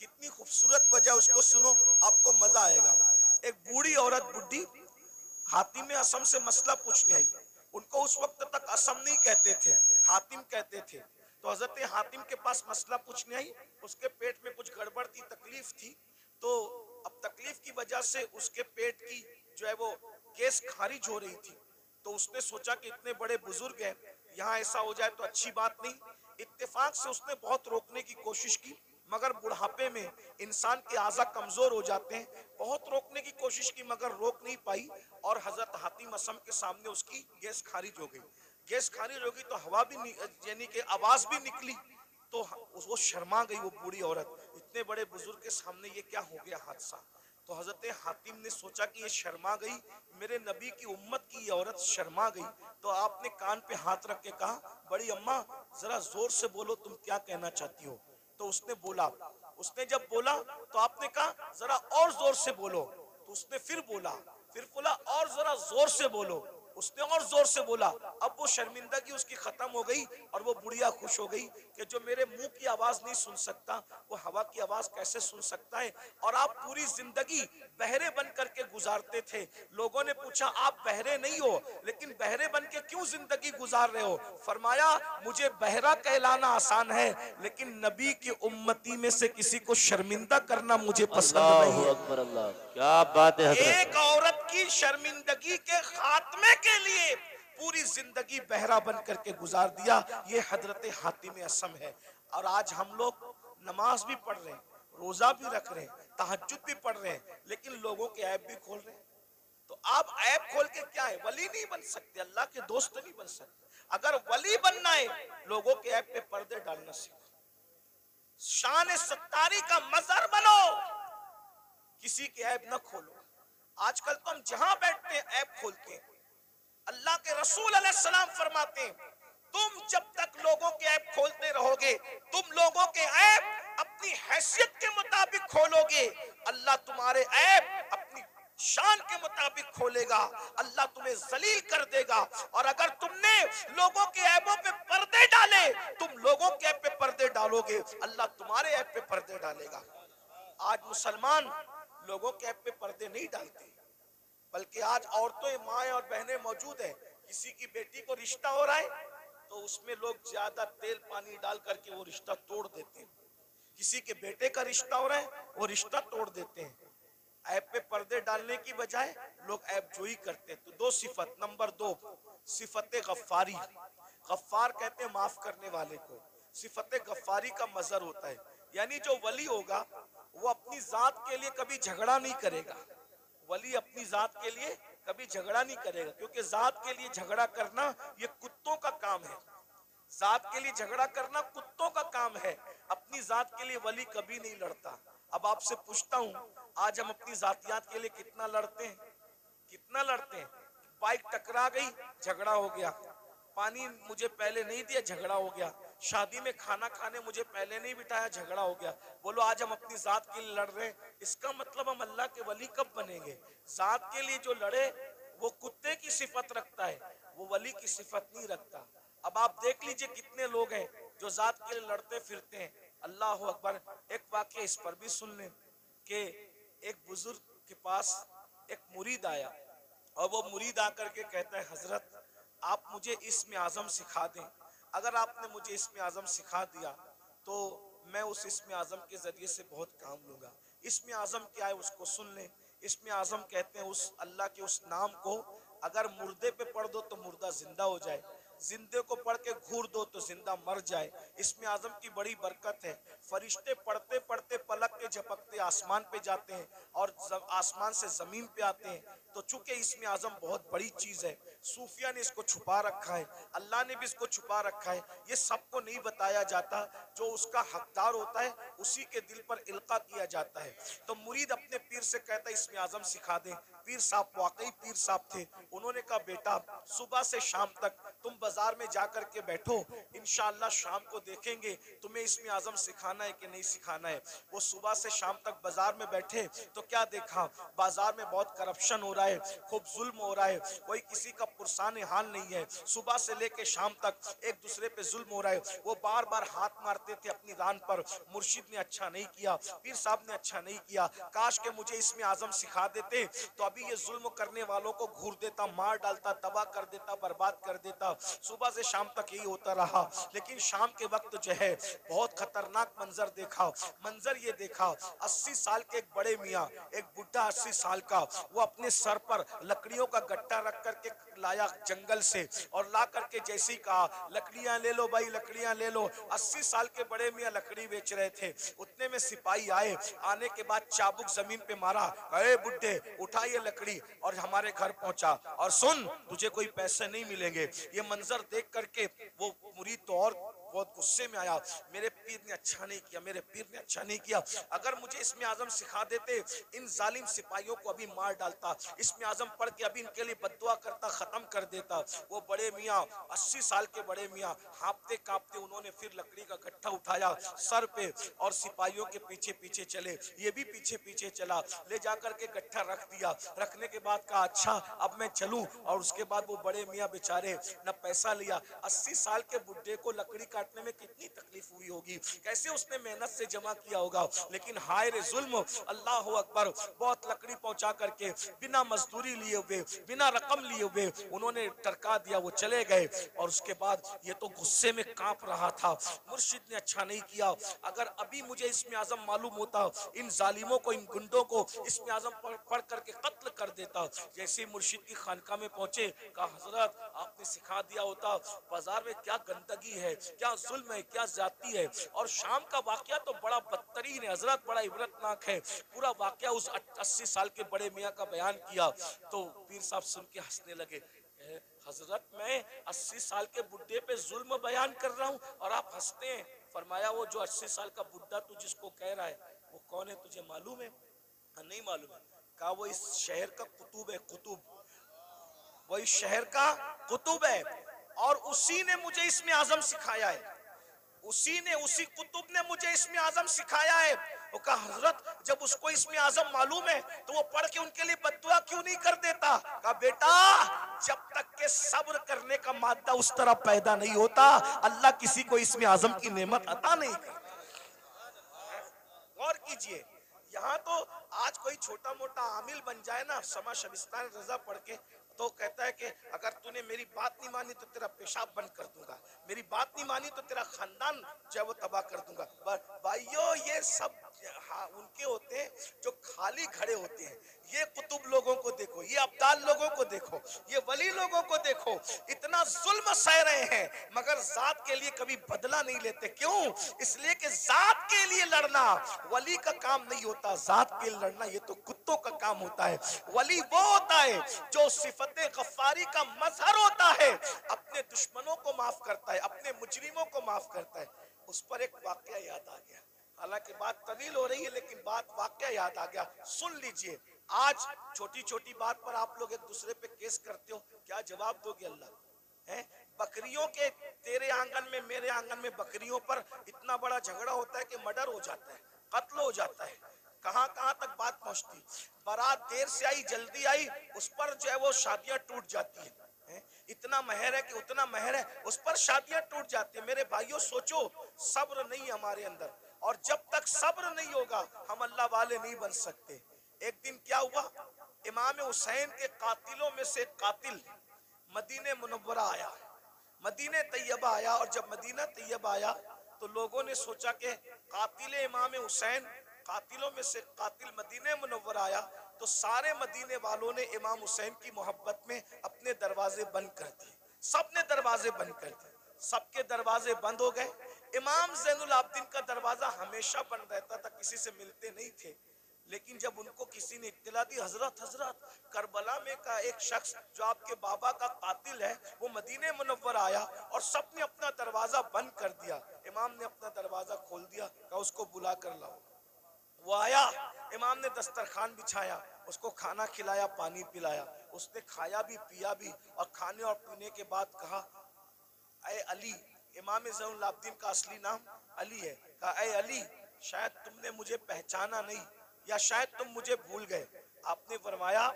[SPEAKER 1] कितनी खूबसूरत वजह, उसको सुनो आपको मजा आएगा। एक बूढ़ी औरत, बुढ़ी हातिम असम से मसला पूछने आई। उनको उस वक्त तक असम नहीं कहते थे, हातिम कहते थे। तो हजरत हातिम के पास मसला पूछने आई। उसके पेट में कुछ गड़बड़ थी, तकलीफ थी। तो अब तकलीफ की वजह से उसके पेट की जो है वो गैस खारिज हो रही थी। तो उसने सोचा कि इतने बड़े बुजुर्ग हैं, यहाँ ऐसा हो जाए तो अच्छी बात नहीं। इत्तेफाक से उसने बहुत रोकने की कोशिश की, मगर बुढ़ापे में इंसान के आज़ा कमजोर हो जाते हैं। बहुत रोकने की कोशिश की मगर रोक नहीं पाई, और हजरत हातिम असम के सामने उसकी गैस खारिज हो गई। गैस खारिज हो गई तो हवा भी यानी कि आवाज भी निकली। तो वो शर्मा गई, वो बूढ़ी औरत, इतने बड़े बुजुर्ग के सामने ये क्या हो गया हादसा। तो हजरत हातिम ने सोचा कि ये शर्मा गई, मेरे नबी की उम्मत की ये औरत शर्मा गई। तो आपने कान पे हाथ रख के कहा, बड़ी अम्मा जरा जोर से बोलो, तुम क्या कहना चाहती हो। तो उसने बोला, उसने जब बोला तो आपने कहा जरा और जोर से बोलो। तो उसने फिर बोला और जरा जोर से बोलो। उसने और जोर से बोला। अब वो शर्मिंदगी उसकी खत्म हो गई और वो बुढ़िया खुश हो गई कि जो मेरे मुंह की आवाज नहीं सुन सकता वो हवा की आवाज कैसे सुन सकता है। और आप पूरी जिंदगी बहरे बन करके गुजारते थे। लोगों ने पूछा आप बहरे नहीं हो, लेकिन बहरे बन के क्यों जिंदगी गुजार रहे हो। फरमाया मुझे बहरा कहलाना आसान है, लेकिन नबी की उम्मती में से किसी को शर्मिंदा करना मुझे पसंद नहीं है।
[SPEAKER 2] अल्लाह अकबर, अल्लाह, क्या बात है हजरत।
[SPEAKER 1] एक औरत की शर्मिंदगी के खात्मे के लिए पूरी जिंदगी बहरा बन करके गुजार दिया, ये हजरत हातिम असम है। और आज हम लोग नमाज भी पढ़ रहे हैं, रोजा भी रख रहे हैं, तहज्जुद भी पढ़ रहे हैं, लेकिन लोगों के ऐप भी खोल रहे हैं। तो आप ऐप खोल के क्या है, वली नहीं बन सकते, अल्लाह के दोस्त नहीं बन सकते। अगर वली बनना है लोगों के ऐप पे पर्दे डालना सीखो, शान सत्तारी का मजहर बनो, किसी के ऐप न खोलो। आजकल तो हम जहां बैठते हैं ऐप खोलते हैं। अल्लाह के रसूल अलैहिस्सलाम फरमाते हैं तुम जब तक लोगों के ऐप खोलते रहोगे, तुम लोगों के ऐप अपनी हैसियत के मुताबिक खोलोगे, अल्लाह तुम्हारे ऐप अपनी शान के मुताबिक खोलेगा, अल्लाह तुम्हें जलील कर देगा। और अगर तुमने लोगों के ऐबों पे पर्दे डाले, तुम लोगों के ऐप पे पर्दे डालोगे, अल्लाह तुम्हारे ऐप पे पर्दे डालेगा। आज मुसलमान लोगों के ऐप पे पर्दे नहीं डालते, बल्कि आज औरतें, माएं और बहनें मौजूद हैं। किसी की बेटी को रिश्ता हो रहा है तो उसमें लोग ज्यादा तेल पानी डाल करके वो रिश्ता तोड़ देते हैं। किसी के बेटे का रिश्ता हो रहा है वो रिश्ता तोड़ देते हैं। ऐप पे पर्दे डालने की बजाय लोग ऐप जोई करते हैं। तो दो सिफत, नंबर 2 सिफत गफ्फारी। गफ्फार कहते हैं माफ करने वाले को। सिफत गफ्फारी का मजहर होता है, यानी जो वली होगा वो अपनी जात के लिए कभी झगड़ा नहीं करेगा। वली अपनी जात के लिए कभी झगड़ा नहीं करेगा, क्योंकि जात के लिए झगड़ा करना ये कुत्तों का काम है। जात के लिए झगड़ा करना कुत्तों का काम है, अपनी जात के लिए वली कभी नहीं लड़ता। अब आपसे पूछता हूँ, आज हम अपनी जातियात के लिए कितना लड़ते हैं, कितना लड़ते हैं। बाइक टकरा गई, झगड़ा हो गया। पानी मुझे पहले नहीं दिया, झगड़ा हो गया। शादी में खाना खाने मुझे पहले नहीं बिठाया, झगड़ा हो गया। बोलो आज हम अपनी जात के लिए लड़ रहे हैं, इसका मतलब हम अल्लाह के वली कब बनेंगे। जात के लिए जो लड़े वो कुत्ते की सिफत रखता है, वो वली की सिफत नहीं रखता। अब आप देख लीजिए कितने लोग हैं जो जात के लिए लड़ते फिरते हैं। अल्लाह अकबर। एक वाक्य इस पर भी सुन लें कि एक बुजुर्ग के पास एक मुरीद आया और वो मुरीद आकर के कहता है, हजरत आप मुझे इस्म आजम सिखा दें। अगर आपने मुझे इस्म आजम सिखा दिया तो मैं उस इस्म आजम के जरिए से बहुत काम लूंगा। इस्म आजम क्या है उसको सुन लें। इस्म आजम कहते हैं उस अल्लाह के उस नाम को अगर मुर्दे पे पढ़ दो तो मुर्दा जिंदा हो जाए, जिंदे को पढ़ के घूर दो तो जिंदा मर जाए। इसमें आजम की बड़ी बरकत है। फरिश्ते पढ़ते पढ़ते पलक के झपकते आसमान पे जाते हैं और आसमान से जमीन पे आते हैं। तो चूंकि इसमें आजम बहुत बड़ी चीज है, सूफिया ने इसको छुपा रखा है, अल्लाह ने भी इसको छुपा रखा है। ये सबको नहीं बताया जाता, जो उसका हकदार होता है उसी के दिल पर इल्का किया जाता है। तो मुरीद अपने पीर से कहता है इसमें आजम सिखा दे। पीर साहब वाकई पीर साहब थे। उन्होंने कहा बेटा सुबह से शाम तक तुम बाजार में जाकर के बैठो, इंशाअल्लाह शाम को देखेंगे तुम्हें इसमें आजम सिखाना है कि नहीं सिखाना है। वो सुबह से शाम तक बाजार में बैठे तो क्या देखा, बाजार में बहुत करप्शन हो रहा है, खूब जुल्म हो रहा है, कोई किसी का पुरसान हाल नहीं है। सुबह से लेके शाम तक एक दूसरे पे जुल्म हो रहा है। वो बार बार हाथ मारते थे अपनी रान पर, मुर्शिद ने अच्छा नहीं किया, पीर साहब ने अच्छा नहीं किया, काश के मुझे इसमें आजम सिखा देते तो अभी ये जुल्म करने वालों को घूर देता, मार डालता, तबाह कर देता, बर्बाद कर देता। सुबह से शाम तक यही होता रहा। लेकिन शाम के वक्त जो है बहुत खतरनाक मंजर देखा। मंजर ये देखा, 80 साल के एक बड़े मियाँ, एक बुढ़ा 80 साल का, वो अपने सर पर लकड़ियों का गट्टा रख करके लाया जंगल से और ला करके जैसे ही कहा लकड़ियां ले लो भाई, लकड़ियां ले लो। 80 साल के बड़े मियाँ लकड़ी बेच रहे थे। उतने में सिपाही आए, आने के बाद चाबुक जमीन पे मारा, अरे बुड्ढे उठा ये लकड़ी और हमारे घर पहुंचा और सुन तुझे कोई पैसे नहीं मिलेंगे। ये मंजर देख करके वो मुरीद तो और बहुत गुस्से में आया, मेरे पीर ने अच्छा नहीं किया, मेरे पीर ने अच्छा नहीं किया। अगर मुझे इसमें आजम सिखा देते इन जालिम सिपाहियों को अभी मार डालता, इसमें आजम पढ़ के अभी इनके लिए बद्दुआ करता, खत्म कर देता। वो बड़े मियाँ 80 साल के बड़े मियाँ हाँपते कांपते उन्होंने फिर लकड़ी का गट्ठा उठाया सर पे और सिपाहियों के पीछे पीछे चले। ये भी पीछे पीछे चला, ले जाकर के गट्ठा रख दिया। रखने के बाद कहा अच्छा अब मैं चलूं। और उसके बाद वो बड़े मियाँ बेचारे न पैसा लिया। 80 साल के बुड्ढे को लकड़ी काटने में कितनी तकलीफ हुई होगी, कैसे उसने मेहनत से जमा किया होगा। लेकिन हाय रे जुल्म, अल्लाह अकबर, बहुत लकड़ी पहुंचा करके बिना मजदूरी लिए हुए, बिना रकम लिए हुए उन्होंने टरका दिया, वो चले गए। और उसके बाद ये तो गुस्से में कांप रहा था, मुर्शिद ने अच्छा नहीं किया। अगर अभी मुझे इसमें आजम मालूम होता, इन जालिमों को, इन गुंडों को इसमें आजम पढ़ करके कत्ल कर देता। जैसे मुर्शिद की खानका में पहुंचे, कहा हजरत आपने सिखा दिया होता, बाजार में क्या गंदगी है, क्या जुल्म है, क्या जाती है। और शाम का वाकया तो बड़ा बदतरीन है हजरत, बड़ा इबरतनाक है। पूरा वाकया उस 80 साल के बड़े मियाँ का बयान किया तो पीर साहब सुन के हंसने लगे। हजरत मैं 80 साल के बुढ़े पे जुल्म बयान कर रहा हूँ और आप हंसते हैं। फरमाया वो जो 80 साल का बुढ़ा तू जिसको कह रहा है वो कौन है, तुझे मालूम है? नहीं मालूम है। कहा वो इस शहर का कुतुब है, कुतुब, वो इस शहर का कुतुब है और उसी ने मुझे इसमें आजम सिखाया है, उसी कुतुब ने मुझे इसमें आजम सिखाया है। वो कहा हजरत जब उसको इसमें आजम मालूम है तो वो पढ़ के उनके लिए बद्दुआ क्यों नहीं कर देता? कहा बेटा जब तक के सब्र करने का मादा उस तरह पैदा नहीं होता, अल्लाह किसी को इसमें आजम की नेमत अता नहीं करता। गौर कीजिए, यहाँ तो आज कोई छोटा मोटा आमिल बन जाए ना, समा शबिस्तान रजा पढ़ के, तो कहता है कि अगर तूने मेरी बात नहीं मानी तो तेरा पेशाब बंद कर दूंगा, मेरी बात नहीं मानी तो तेरा खानदान जो है वो तबाह कर दूंगा। भाइयों ये सब उनके होते हैं जो खाली खड़े होते हैं। ये कुतुब लोगों को देखो, ये अब्दाल लोगों को देखो, ये वली लोगों को देखो, इतना जुल्म सह रहे हैं मगर जात के लिए कभी बदला नहीं लेते। क्यों? इसलिए कि जात के लिए लड़ना वली का काम नहीं होता, जात के लिए लड़ना ये तो कुत्तों का काम होता है। वली वो होता है जो सिफते गफ्फारी का मजहर होता है, अपने दुश्मनों को माफ करता है, अपने मुजरिमों को माफ करता है। उस पर एक वाकया याद आ गया, हालांकि बात तवील हो रही है लेकिन बात वाकया याद आ गया, सुन लीजिए। आज छोटी छोटी बात पर आप लोग एक दूसरे पे केस करते हो, क्या जवाब दोगे अल्लाह है? बकरियों के तेरे आंगन में मेरे आंगन में बकरियों पर इतना बड़ा झगड़ा होता है कि मर्डर हो जाता है, कत्ल हो जाता है। कहां कहां तक बात पहुंचती। बारात देर से आई जल्दी आई, उस पर जो है वो शादियां टूट जाती है। हैं? इतना महर है कि उतना महर है, उस पर शादियां टूट जाती है। मेरे भाइयों सोचो, सब्र नहीं हमारे अंदर, और जब तक सब्र नहीं होगा हम अल्लाह वाले नहीं बन सकते। एक दिन क्या हुआ, इमाम हुसैन के कातिलों में से कातिल मदीने मुनव्वरा आया, मदीने तैयबा आया। और जब मदीना तैयबा आया तो लोगों ने सोचा कि कातिल इमाम हुसैन, कातिलों में से कातिल मदीने मुनव्वरा आया, तो सारे मदीने वालों ने इमाम हुसैन की मोहब्बत में अपने दरवाजे बंद कर दिए। सबने दरवाजे बंद कर दिए, सबके दरवाजे बंद हो गए। इमाम ज़ैनुल आबिदीन का दरवाजा हमेशा बंद रहता था, किसी से मिलते नहीं थे। लेकिन जब उनको किसी ने इत्तला दी, हजरत हजरत करबला में का एक शख्स जो आपके बाबा का कातिल है वो मदीने मुनव्वर आया, और सबने अपना दरवाजा बंद कर दिया। इमाम ने अपना दरवाजा खोल दिया, कहा उसको बुला कर लाओ। वो आया, इमाम ने दस्तरखान बिछाया, उसको खाना खिलाया, पानी पिलाया। उसने खाया भी पिया भी, और खाने और पीने के बाद कहा, ऐ अली, इमाम ज़ैनुल आबिदीन का असली नाम अली है, कहा ऐ अली, शायद तुमने मुझे पहचाना नहीं, या शायद तुम मुझे भूल गए। आपने फरमाया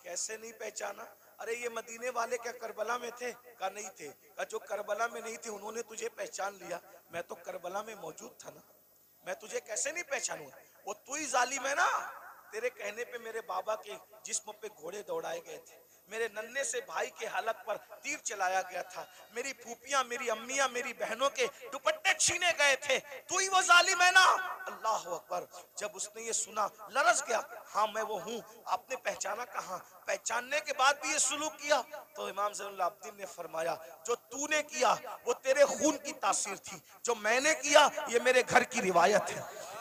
[SPEAKER 1] कैसे नहीं पहचाना, अरे ये मदीने वाले क्या करबला में थे? कहा नहीं थे। कहा जो करबला में नहीं थे उन्होंने तुझे पहचान लिया, मैं तो करबला में मौजूद था ना, मैं तुझे कैसे नहीं पहचानूंगा? वो तू ही जालिम है ना, तेरे कहने पे मेरे बाबा के जिस्म पे घोड़े दौड़ाए गए थे, मेरे नन्हे से भाई के हलक पर तीर चलाया गया था, मेरी फूफियां, मेरी अम्मियां, मेरी बहनों के दुपट्टे छीने गए थे, तू ही वो जालिम है ना। अल्लाह अकबर। जब उसने ये सुना लरस गया, हाँ मैं वो हूँ। आपने पहचाना कहाँ? पहचानने के बाद भी ये सुलूक किया? तो इमाम ज़ैनुल आबिदीन ने फरमाया, जो तूने किया वो तेरे खून की तासीर थी, जो मैंने किया ये मेरे घर की रिवायत है।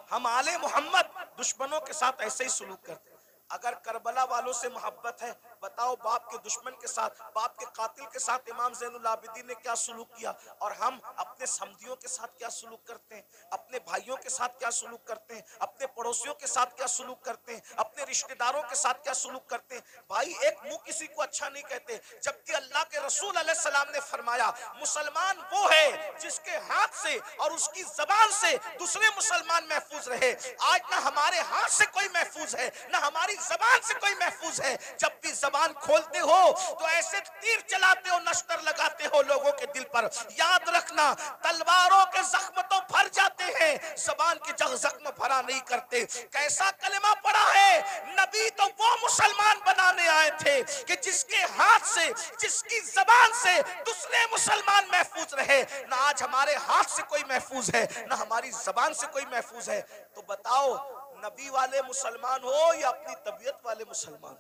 [SPEAKER 1] हम आले मोहम्मद दुश्मनों के साथ ऐसे ही सुलूक करते हैं। अगर करबला वालों से मोहब्बत है, बताओ बाप के दुश्मन के साथ, बाप के कातिल के साथ इमाम ज़ैनुल आबिदीन ने क्या सुलूक किया, और हम अपने समधियों के साथ क्या सुलूक करते हैं, अपने भाइयों के साथ क्या सुलूक करते हैं, अपने पड़ोसियों के साथ क्या सुलूक करते हैं, अपने रिश्तेदारों के साथ क्या सुलूक करते हैं। भाई एक मुंह किसी को अच्छा नहीं कहते, जबकि अल्लाह के रसूल अलैहिस्सलाम ने फरमाया, मुसलमान वो है जिसके हाथ से और उसकी जबान से दूसरे मुसलमान महफूज रहे। आज ना हमारे हाथ से कोई महफूज है, ना हमारी जबान से कोई महफूज है। जब भी जबान खोलते हो तो ऐसे तीर चलाते हो, नश्तर लगाते हो लोगों के दिल पर। याद रखना, तलवारों के जख्म तो भर जाते हैं, जबान के जख्म भरा नहीं करते। कैसा कलमा पड़ा है, नबी तो वो मुसलमान बनाने आए थे कि जिसके हाथ से, जिसकी जबान से दूसरे मुसलमान महफूज रहे। ना आज हमारे हाथ से कोई महफूज है, ना हमारी जबान से कोई महफूज है। तो बताओ, नबी वाले मुसलमान हो या अपनी तबीयत वाले मुसलमान?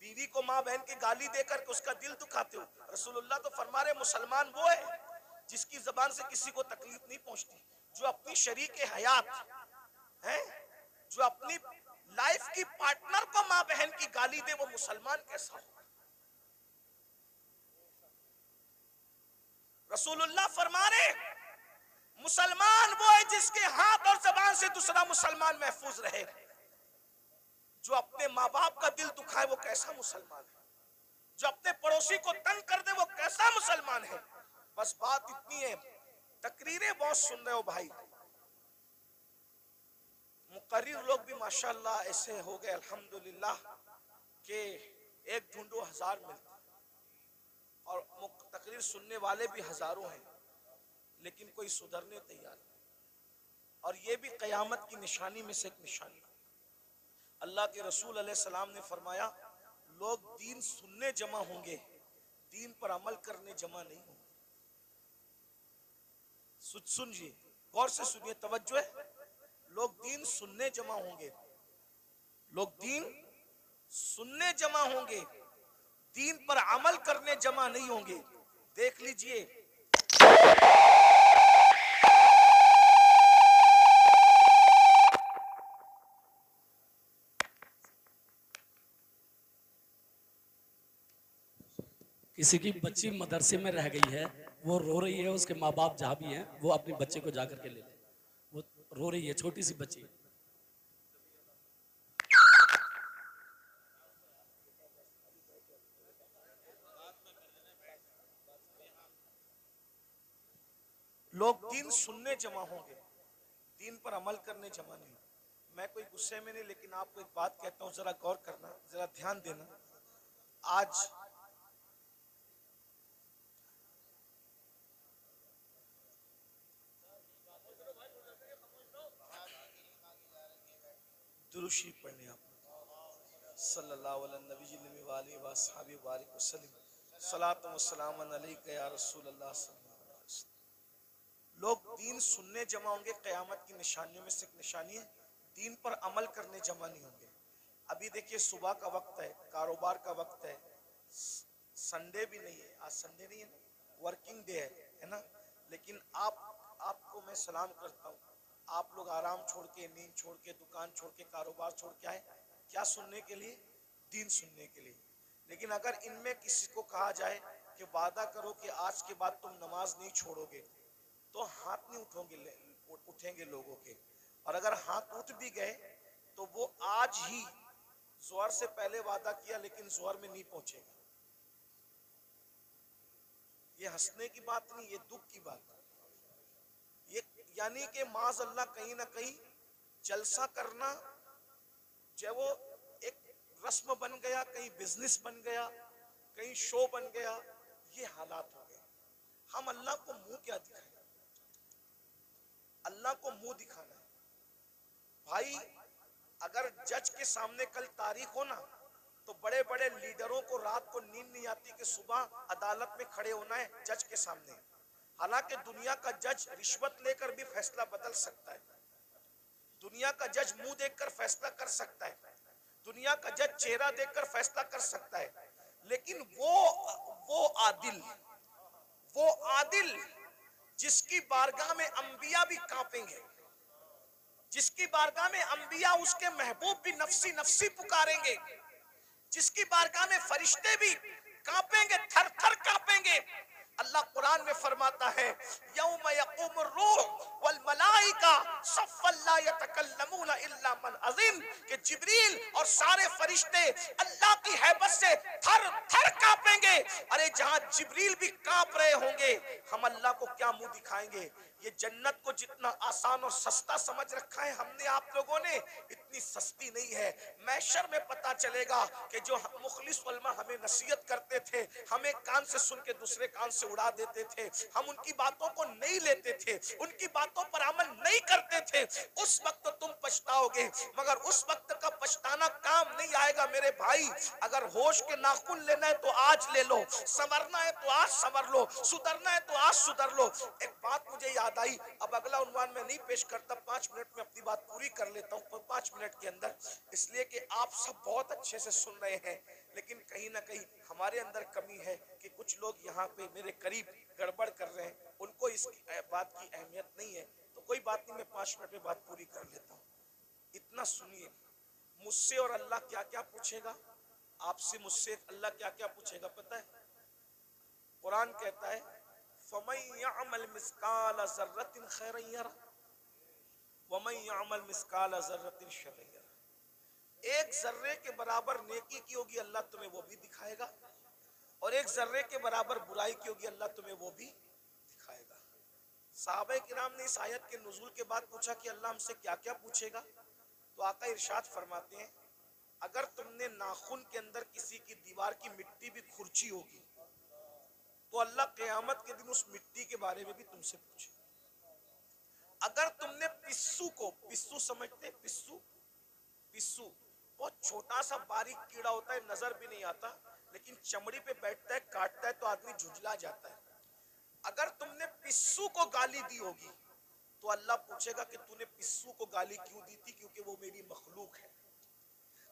[SPEAKER 1] बीवी को मां बहन की गाली देकर के उसका दिल दुखाते हो। रसूलुल्लाह तो फरमा रहे, मुसलमान वो है जिसकी जबान से किसी को तकलीफ नहीं पहुंचती, जो अपनी शरीक हयात है, जो अपनी लाइफ की पार्टनर को मां बहन की गाली दे, वो मुसलमान कैसा होगा? रसूलुल्लाह फरमा रहे, मुसलमान वो है जिसके हाथ और जबान से दूसरा मुसलमान महफूज रहे। जो अपने माँ बाप का दिल दुखाए वो कैसा मुसलमान है? जो अपने पड़ोसी को तंग कर दे वो कैसा मुसलमान है? बस बात इतनी है। तकरीरें बहुत सुन रहे हो भाई, मुकर्रिर लोग भी माशाल्लाह ऐसे हो गए अल्हम्दुलिल्लाह के एक ढूंढो हजार मिलते, और तकरीर सुनने वाले भी हजारों हैं, लेकिन कोई सुधरने तैयार नहीं। और ये भी कयामत की निशानी में से एक निशानी। अल्लाह के रसूल अलैहिस्सलाम ने फरमाया, लोग दीन सुनने जमा होंगे, दीन पर अमल करने जमा नहीं होंगे। सुनिए, गौर से सुनिए, तवज्जो है। लोग दीन सुनने जमा होंगे, लोग दीन सुनने जमा होंगे, दीन पर अमल करने जमा नहीं होंगे। देख लीजिए,
[SPEAKER 3] किसी की बच्ची मदरसे में रह गई है, वो रो रही है, उसके माँ बाप जहाँ भी हैं वो अपने बच्चे को जाकर के ले ले। वो रो रही है, छोटी सी बच्ची।
[SPEAKER 1] लोग दीन सुनने जमा होंगे, दीन पर अमल करने जमा नहीं। मैं कोई गुस्से में नहीं, लेकिन आपको एक बात कहता हूं, जरा गौर करना, जरा ध्यान देना। आज दुरूशी पढ़ने आप सल्लल्लाहु अलैहि वसल्लम, सलातो व सलाम अलैका या रसूल अल्लाह सल्लल्लाहु अलैहि वसल्लम। लोग दीन सुनने जमा होंगे, क़यामत की निशानियों में से एक निशानी है, दीन पर अमल करने जमा नहीं होंगे। अभी देखिए सुबह का वक्त है, कारोबार का वक्त है, संडे भी नहीं है, आज संडे नहीं है ना, वर्किंग डे है ना, लेकिन आपको मैं सलाम करता हूँ। आप लोग आराम छोड़ के, नींद छोड़ के, दुकान छोड़ के, कारोबार छोड़ के आए, क्या सुनने के लिए? दीन सुनने के लिए। लेकिन अगर इनमें किसी को कहा जाए कि वादा करो कि आज के बाद तुम नमाज नहीं छोड़ोगे, तो हाथ नहीं उठेंगे लोगों के। और अगर हाथ उठ भी गए तो वो आज ही जोहर से पहले वादा किया, लेकिन जोहर में नहीं पहुंचेगा। ये हंसने की बात नहीं, ये दुख की बात है। ये यानी कि माज अल्लाह कहीं ना कहीं जलसा करना जो वो एक रस्म बन गया, कहीं बिजनेस बन गया, कहीं शो बन गया, ये हालात हो गए। हम अल्लाह को मुंह क्या दिखाएं? अल्लाह को मुंह दिखाना है भाई। अगर जज के सामने कल तारीख हो ना, तो बड़े बड़े लीडरों को रात को नींद नहीं आती कि सुबह अदालत में खड़े होना है जज के सामने। हालांकि दुनिया का जज रिश्वत लेकर भी फैसला बदल सकता है, दुनिया का जज मुंह देखकर फैसला कर सकता है, दुनिया का जज चेहरा देखकर फैसला कर सकता है, लेकिन वो आदिल जिसकी बारगाह में अंबिया भी कांपेंगे, जिसकी बारगाह में अंबिया उसके महबूब भी नफसी नफसी पुकारेंगे, जिसकी बारगाह में फरिश्ते भी कांपेंगे, थर थर कांपेंगे। अल्लाह कुरान में फरमाता है, यौम यक़ूमुर रूह वल मलाइका सफ़्फ़न ला यतकल्लमूना इल्ला मन अज़िन, कि जिब्रील और सारे फरिश्ते अल्लाह की हैबत से थर थर कांपेंगे। अरे जहां जिब्रील भी कांप रहे होंगे, हम अल्लाह को क्या मुंह दिखाएंगे? ये जन्नत को जितना आसान और सस्ता समझ रखा है हमने, आप लोगों ने, इतनी सस्ती नहीं है। महशर में पता चलेगा कि जो मुखलिस उलमा हमें नसीहत करते थे, हमें कान से सुन के दूसरे कान से उड़ा देते थे, हम उनकी बातों को नहीं लेते थे, उनकी बातों पर अमल नहीं करते थे, उस वक्त तो तुम पछताओगे, मगर उस वक्त का पछताना काम नहीं आएगा मेरे भाई। अगर होश के नाखून लेना है तो आज ले लो, संवरना है तो आज संवर लो, सुधरना है तो आज सुधर लो। एक बात मुझे याद आई, अब अगला उन्वान में नहीं पेश करता, 5 मिनट में अपनी बात पूरी कर लेता हूँ, 5 मिनट के अंदर, इसलिए कि आप सब बहुत अच्छे से सुन रहे हैं, लेकिन कहीं ना कहीं हमारे अंदर कमी है कि कुछ लोग यहाँ पे मेरे करीब गड़बड़ कर रहे हैं, उनको इस बात की अहमियत नहीं है। तो कोई बात नहीं, मैं 5 मिनट में बात पूरी कर लेता हूँ। इतना सुनिए, मुझसे और अल्लाह क्या क्या पूछेगा, आपसे मुझसे अल्लाह क्या क्या पूछेगा पता है? कुरान कहता है, फमन यअमल मिस्काल ज़र्रतिन खैरन यरा वमन यअमल मिस्काल ज़र्रतिन शर्रन यरा। एक जर्रे के बराबर नेकी की होगी, अल्लाह तुम्हें वो भी दिखाएगा, और एक जर्रे के बराबर बुराई की होगी, अल्लाह तुम्हें वो भी दिखाएगा। सहाबा किराम ने इस आयत के नुज़ूल के बाद पूछा कि अल्लाह हमसे क्या क्या पूछेगा, तो आका इरशाद फरमाते हैं, अगर तुमने नाखून के अंदर किसी की दीवार की मिट्टी भी खुरची होगी, तो अल्लाह क़यामत के दिन उस मिट्टी के बारे में भी तुमसे पूछे। अगर तुमने पिस्सू समझते, पिस्सू बहुत छोटा सा बारीक कीड़ा होता है, नजर भी नहीं आता, लेकिन चमड़ी पे बैठता है, काटता है तो आदमी झुंझला जाता है। अगर तुमने पिस्सू को गाली दी होगी, तो अल्लाह पूछेगा कि तूने पिस्सू को गाली क्यों दी थी, क्योंकि वो मेरी मखलूक है।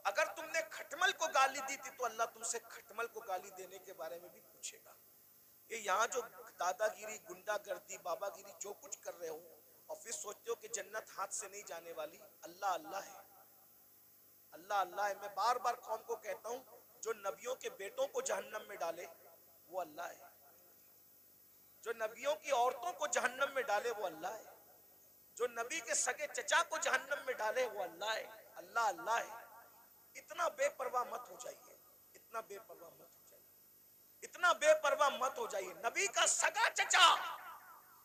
[SPEAKER 1] अगर तुमने खटमल को गाली दी थी, तो अल्लाह तुमसे खटमल को गाली देने के बारे में भी पूछेगा। ये यहाँ जो दादागिरी, गुंडागर्दी, बाबागिरी जो कुछ कर रहे हो, और फिर सोचते हो कि जन्नत हाथ से नहीं जाने वाली, अल्लाह अल्लाह है, अल्लाह अल्लाह है। मैं बार बार कौम को कहता हूँ, जो नबियों के बेटों को जहन्नम में डाले वो अल्लाह है, जो नबियों की औरतों को जहन्नम में डाले वो अल्लाह है, जो नबी के सगे चचा को जहन्नम में डाले वो अल्लाह है। अल्लाह अल्लाह है। इतना बेपरवाह मत हो जाइए, इतना बेपरवाह मत हो जाइए, इतना बेपरवाह मत हो जाइए। नबी का सगा चचा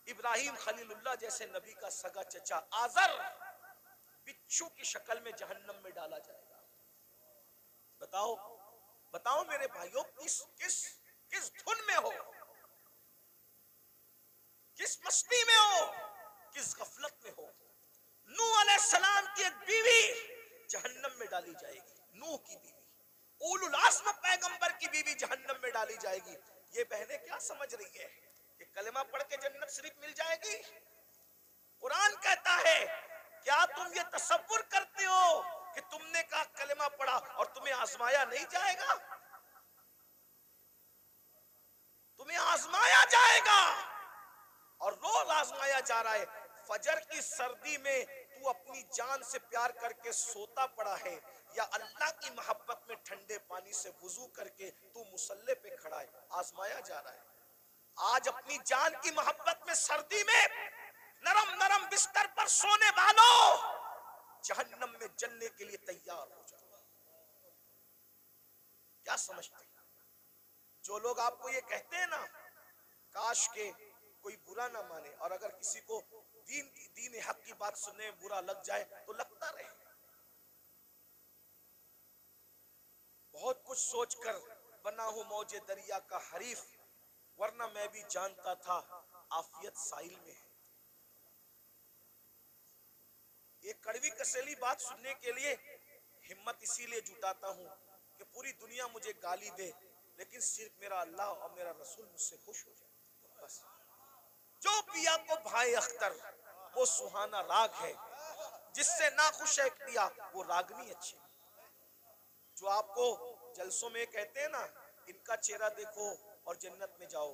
[SPEAKER 1] इब्राहिम खलीलुल्लाह जैसे नबी का सगा चचा आजर बिच्छू की शक्ल में जहन्नम में डाला जाएगा। बताओ बताओ मेरे भाइयों, किस किस किस धुन में हो, किस मस्ती में हो, किस गफलत में हो। नूह अलैहिस्सलाम की एक बीवी जहन्नम में डाली जाएगी, नूह की बीवी, उलुल आज़्म पैगंबर की बीवी जहन्नम में डाली जाएगी। ये बहनें क्या समझ रही है कि कलमा पढ़ के जन्नत शरीफ मिल जाएगी? कुरान कहता है, क्या तुम ये तसव्वुर करते हो कि तुमने कहा कलमा पढ़ा और तुम्हें आजमाया नहीं जाएगा? तुम्हें आजमाया जाएगा और रोज आजमाया जा रहा है। फजर की सर्दी में तू अपनी जान से प्यार करके सोता पड़ा है, या अल्लाह की मोहब्बत में ठंडे पानी से वुजू करके तू मुसल्ले पे खड़ा है, आजमाया जा रहा है। आज अपनी जान की मोहब्बत में सर्दी में नरम नरम बिस्तर पर सोने वालों, जहन्नम में जलने के लिए तैयार हो जाओ। क्या समझते हैं? जो लोग आपको ये कहते हैं ना, काश के कोई बुरा ना माने, और अगर किसी को दीन हक की बात सुनने में बुरा लग जाए तो लगता रहे। बहुत कुछ सोचकर बना हूं मौजे दरिया का हरीफ, वरना मैं भी जानता था आफियत साहिल में है। ये कड़वी कसेली बात सुनने के लिए हिम्मत इसीलिए जुटाता हूं कि पूरी दुनिया मुझे गाली दे, लेकिन सिर्फ मेरा अल्लाह और मेरा रसूल मुझसे खुश हो जाए बस। जो पिया को भाई अख्तर वो सुहाना राग है, जिससे ना खुश है पिया वो रागनी अच्छी। जो आपको जलसों में कहते हैं ना, इनका चेहरा देखो और जन्नत में जाओ,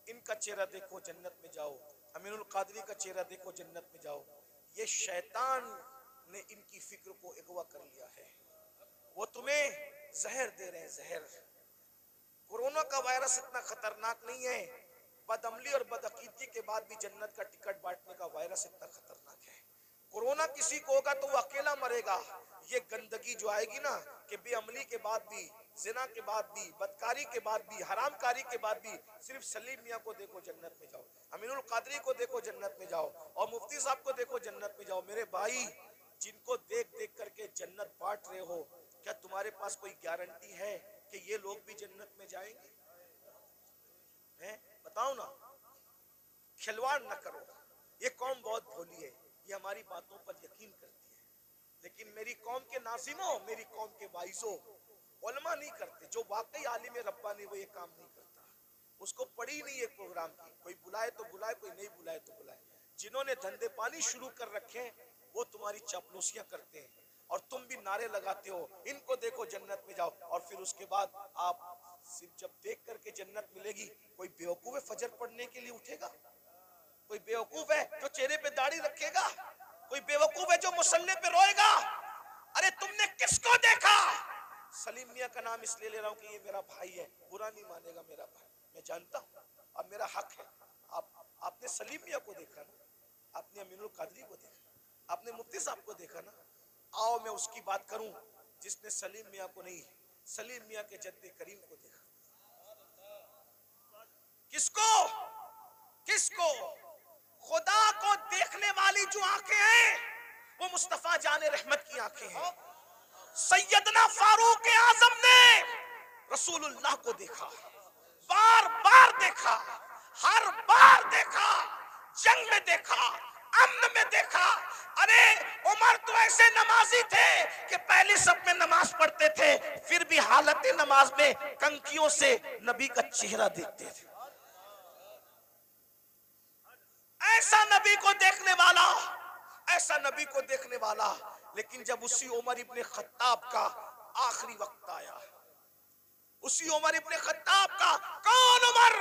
[SPEAKER 1] इनका चेहरा देखो जन्नत में जाओ, अमीनुल कादरी का चेहरा देखो जन्नत में जाओ, ये शैतान ने इनकी फिक्र को अगवा कर लिया है। वो तुम्हें जहर दे रहे हैं, जहर। कोरोना का वायरस इतना खतरनाक नहीं है, बदअमली और बदअकीदगी के बाद भी जन्नत का टिकट बांटने का वायरस इतना खतरनाक है। कोरोना किसी को होगा तो वो अकेला मरेगा। ये गंदगी जो आएगी ना, कि बेअमली के बाद भी, जिना के बाद भी, बदकारी के बाद भी, हरामकारी के बाद भी, सिर्फ सलीम मियां को देखो जन्नत में जाओ, अमीनुल कादरी को देखो जन्नत में जाओ, और मुफ्ती साहब को देखो जन्नत में जाओ। मेरे भाई, जिनको देख देख करके जन्नत बांट रहे हो, क्या तुम्हारे पास कोई गारंटी है कि ये लोग भी जन्नत में जाएंगे? हैं? बताओ ना। खिलवाड़ न करो। ये कौम बहुत भोली है, ये हमारी बातों पर यकीन करती है, लेकिन मेरी कौम के नाज़िमों, मेरी कौम के वाइजों, उलमा नहीं करते। जो वाकई आलिम रब्बानी वो ये काम नहीं करता। उसको पड़ी नहीं है प्रोग्राम की, कोई बुलाए तो बुलाए, कोई नहीं बुलाए तो बुलाए। जिन्होंने धंधे पानी शुरू कर रखे हैं वो तुम्हारी चापलूसियां करते हैं, और तुम भी नारे लगाते हो, इनको देखो जन्नत में जाओ, और फिर उसके बाद आप सिर्फ जब देख करके जन्नत मिलेगी, कोई बेवकूफ है फजर पढ़ने के लिए उठेगा? कोई बेवकूफ है जो चेहरे पे दाढ़ी रखेगा? कोई बेवकूफ है जो मुसल्ले पे रोएगा? अरे तुमने किसको देखा? सलीम मियां का नाम इसलिए ले रहा हूं कि ये मेरा भाई है, बुरा नहीं मानेगा मेरा भाई, मैं जानता हूं, अब मेरा हक है। आपने सलीम मियां को देखा ना, आपने अमीनुल कादरी को देखा, आपने मुफ्ती साहब को देखा ना। आओ मैं उसकी बात करूं जिसने सलीम मियां को नहीं, सलीम मियां के जद्दे करीम को देखा। किसको? किसको? खुदा को देखने वाली जो आंखें हैं वो मुस्तफा जाने रहमत की आंखें हैं। सैयदना फारूक आजम ने रसूलुल्लाह को देखा, बार बार देखा, हर बार देखा, जंग में देखा, अम्न में देखा। अरे उमर तो ऐसे नमाजी थे कि पहली सब में नमाज पढ़ते थे, फिर भी हालत नमाज में कंकियों से नबी का चेहरा देखते थे। ऐसा नबी को देखने वाला, ऐसा नबी को देखने वाला। लेकिन जब उसी उमर इब्ने खत्ताब का आखिरी वक्त आया, उसी उमर इब्ने खत्ताब का, कौन उमर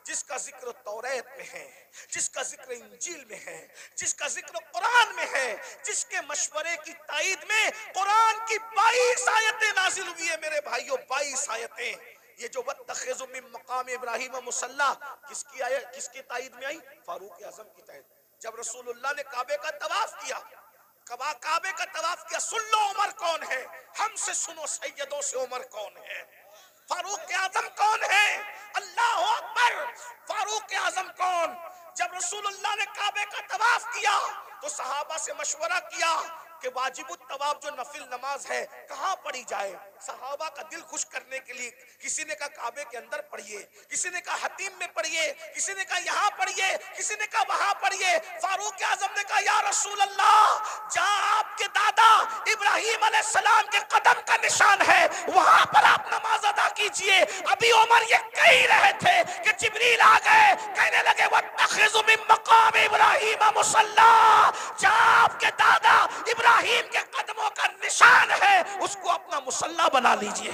[SPEAKER 1] जिसका जिक्र तौरात में है, जिसका जिक्र इंजील में है, जिसका जिक्र कुरान में है, जिसके मशवरे की ताईद में कुरान की 22 आयतें नाजिल हुई है। मेरे भाइयों 22 आयतें। ये जो वत्तखिज़ु मिन मकाम इब्राहीम मुसल्ला किसकी आयत, किसकी ताईद में आई? फारूक आजम की ताईद। जब रसूलुल्लाह ने काबे का तवाफ किया, काबे का तवाफ किया, सुन लो उमर कौन है, हमसे सुनो सैयदों से उमर कौन है, फारूक आजम कौन है? अल्लाह अकबर। फारूक आजम कौन? जब रसूलुल्लाह ने काबे का तवाफ किया तो सहाबा से मशवरा किया कि वाजिबुत तवाफ जो नफिल नमाज है कहाँ पढ़ी जाए। सहाबा का दिल खुश करने के लिए किसी ने कहा काबे के अंदर पढ़िए, किसी ने कहा हतीम में पढ़िए, किसी ने कहा यहाँ पढ़िए, किसी ने कहा वहां पढ़िए। फारूक आजम ने कहा या रसूल अल्लाह, जहां आपके दादा इब्राहिम अलैहिस्सलाम के कदम का निशान है वहां पर आप नमाज अदा कीजिए। अभी उमर ये कह ही रहे थे कि जिब्रील आ गए, कहने लगे वत्तखिज़ु मिन मक़ाम इब्राहिम मुसल्ला, जहां आपके दादा इब्राहिम के कदमों का निशान है उसको अपना मुसल्ला बना लीजिए।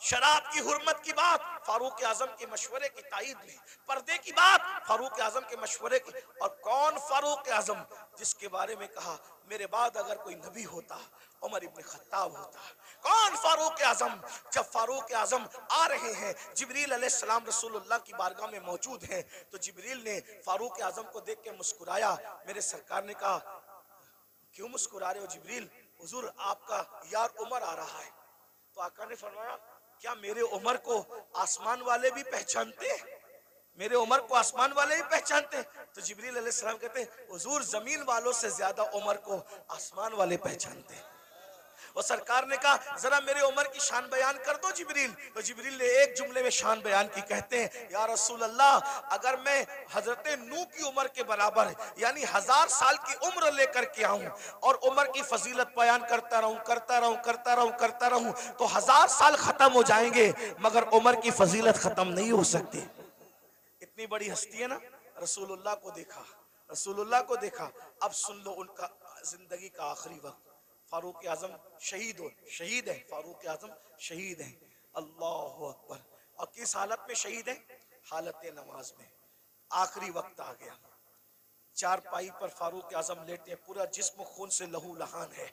[SPEAKER 1] शराब की हुर्मत की बात फारूक आजम के मशवरे की ताईद में, पर्दे की बात फारूक आजम के मशवरे की। और कौन फारूक आजम जिसके बारे में कहा मेरे बाद अगर कोई नबी होता उमर इब्न खत्ताब होता। कौन फारूक आजम? जब फारूक आजम आ रहे हैं, जिब्रील अलैहिस्सलाम रसूलुल्लाह की बारगाह में मौजूद हैं, तो जिब्रील ने फारूक आजम को देख के मुस्कुराया। मेरे सरकार ने कहा क्यों मुस्कुरा रहे हो जिब्रील? हुजूर आपका यार उमर आ रहा है। तो आका ने फरमाया क्या मेरे उमर को आसमान वाले भी पहचानते? मेरे उमर को आसमान वाले भी पहचानते? तो जिब्रील अलैहिस्सलाम कहते हैं हुजूर जमीन वालों से ज्यादा उमर को आसमान वाले पहचानते। और सरकार ने कहा जरा मेरे उमर की शान बयान कर दो जिब्रील। तो जिब्रील ने एक जुमले में शान बयान की, कहते हैं या रसूल अल्लाह, अगर मैं हजरत नूह की उम्र के बराबर यानी 1000 साल की उम्र लेकर के आऊं और उमर की फजीलत बयान करता रहूं तो 1000 साल खत्म हो जाएंगे मगर उमर की फजीलत खत्म नहीं हो सकती। इतनी बड़ी हस्ती है ना। रसूलुल्लाह को देखा। अब सुन लो उनका जिंदगी का आखिरी वक्त। फारूक आजम शहीद है। फारूक आजम शहीद है। अल्लाह अकबर। और किस हालत में शहीद है? हालत नमाज में। आखिरी वक्त आ गया, चारपाई पर फारूक आजम लेटे, पूरा जिस्म खून से लहू लहान है।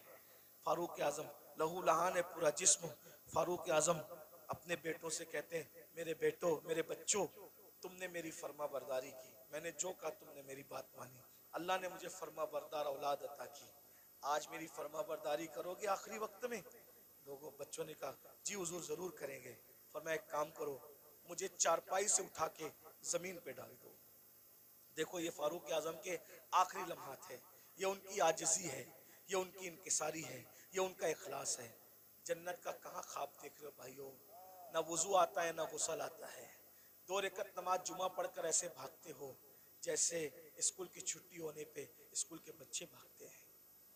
[SPEAKER 1] फारूक आजम लहू लहान है पूरा जिस्म। फारूक आजम अपने बेटों से कहते हैं मेरे बेटों, मेरे बच्चों, तुमने मेरी फर्मा बरदारी की, मैंने जो कहा तुमने मेरी बात मानी, अल्लाह ने मुझे फर्मा बरदार औलाद अता की, आज मेरी फर्मा बरदारी करोगे आखिरी वक्त में? लोगों बच्चों ने कहा जी हुजूर जरूर करेंगे। फरमाया एक काम करो, मुझे चारपाई से उठा के जमीन पे डाल दो। देखो ये फारूक आजम के आखिरी लम्हात है, ये उनकी आजिज़ी है, ये उनकी इनकिसारी है, ये उनका इखलास है। जन्नत का कहाँ ख्वाब देख रहे हो भाइयों? ना वुजू आता है ना गुस्ल आता है। 2 रकअत नमाज जुमा पढ़कर ऐसे भागते हो जैसे स्कूल की छुट्टी होने पे स्कूल के बच्चे भागते हैं।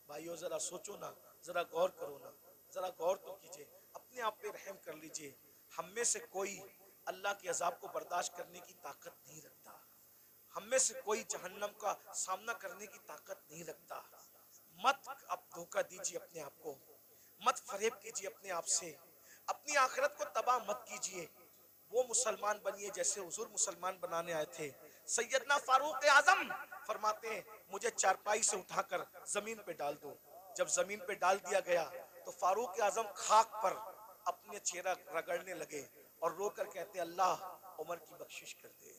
[SPEAKER 1] भाइयों जरा सोचो ना, जरा गौर करो ना, जरा गौर तो कीजिए, अपने आप पे रहम कर लीजिए। हम में से कोई अल्लाह के अजाब को बर्दाश्त करने की ताकत नहीं रखता, हम में से कोई जहन्नम का सामना करने की ताकत नहीं रखता। मत अब धोखा दीजिए अपने आप को, मत फरेब कीजिए अपने आप से, अपनी आखिरत को तबाह मत कीजिए। वो मुसलमान बनिए जैसे हुजूर मुसलमान बनाने आए थे। सैयदना फारूक आजम फरमाते हैं मुझे चारपाई से उठाकर जमीन पे डाल दो। जब जमीन पे डाल दिया गया तो फारूक आजम खाक पर अपने चेहरा रगड़ने लगे और रोकर कहते अल्लाह उमर की बख्शिश कर दे,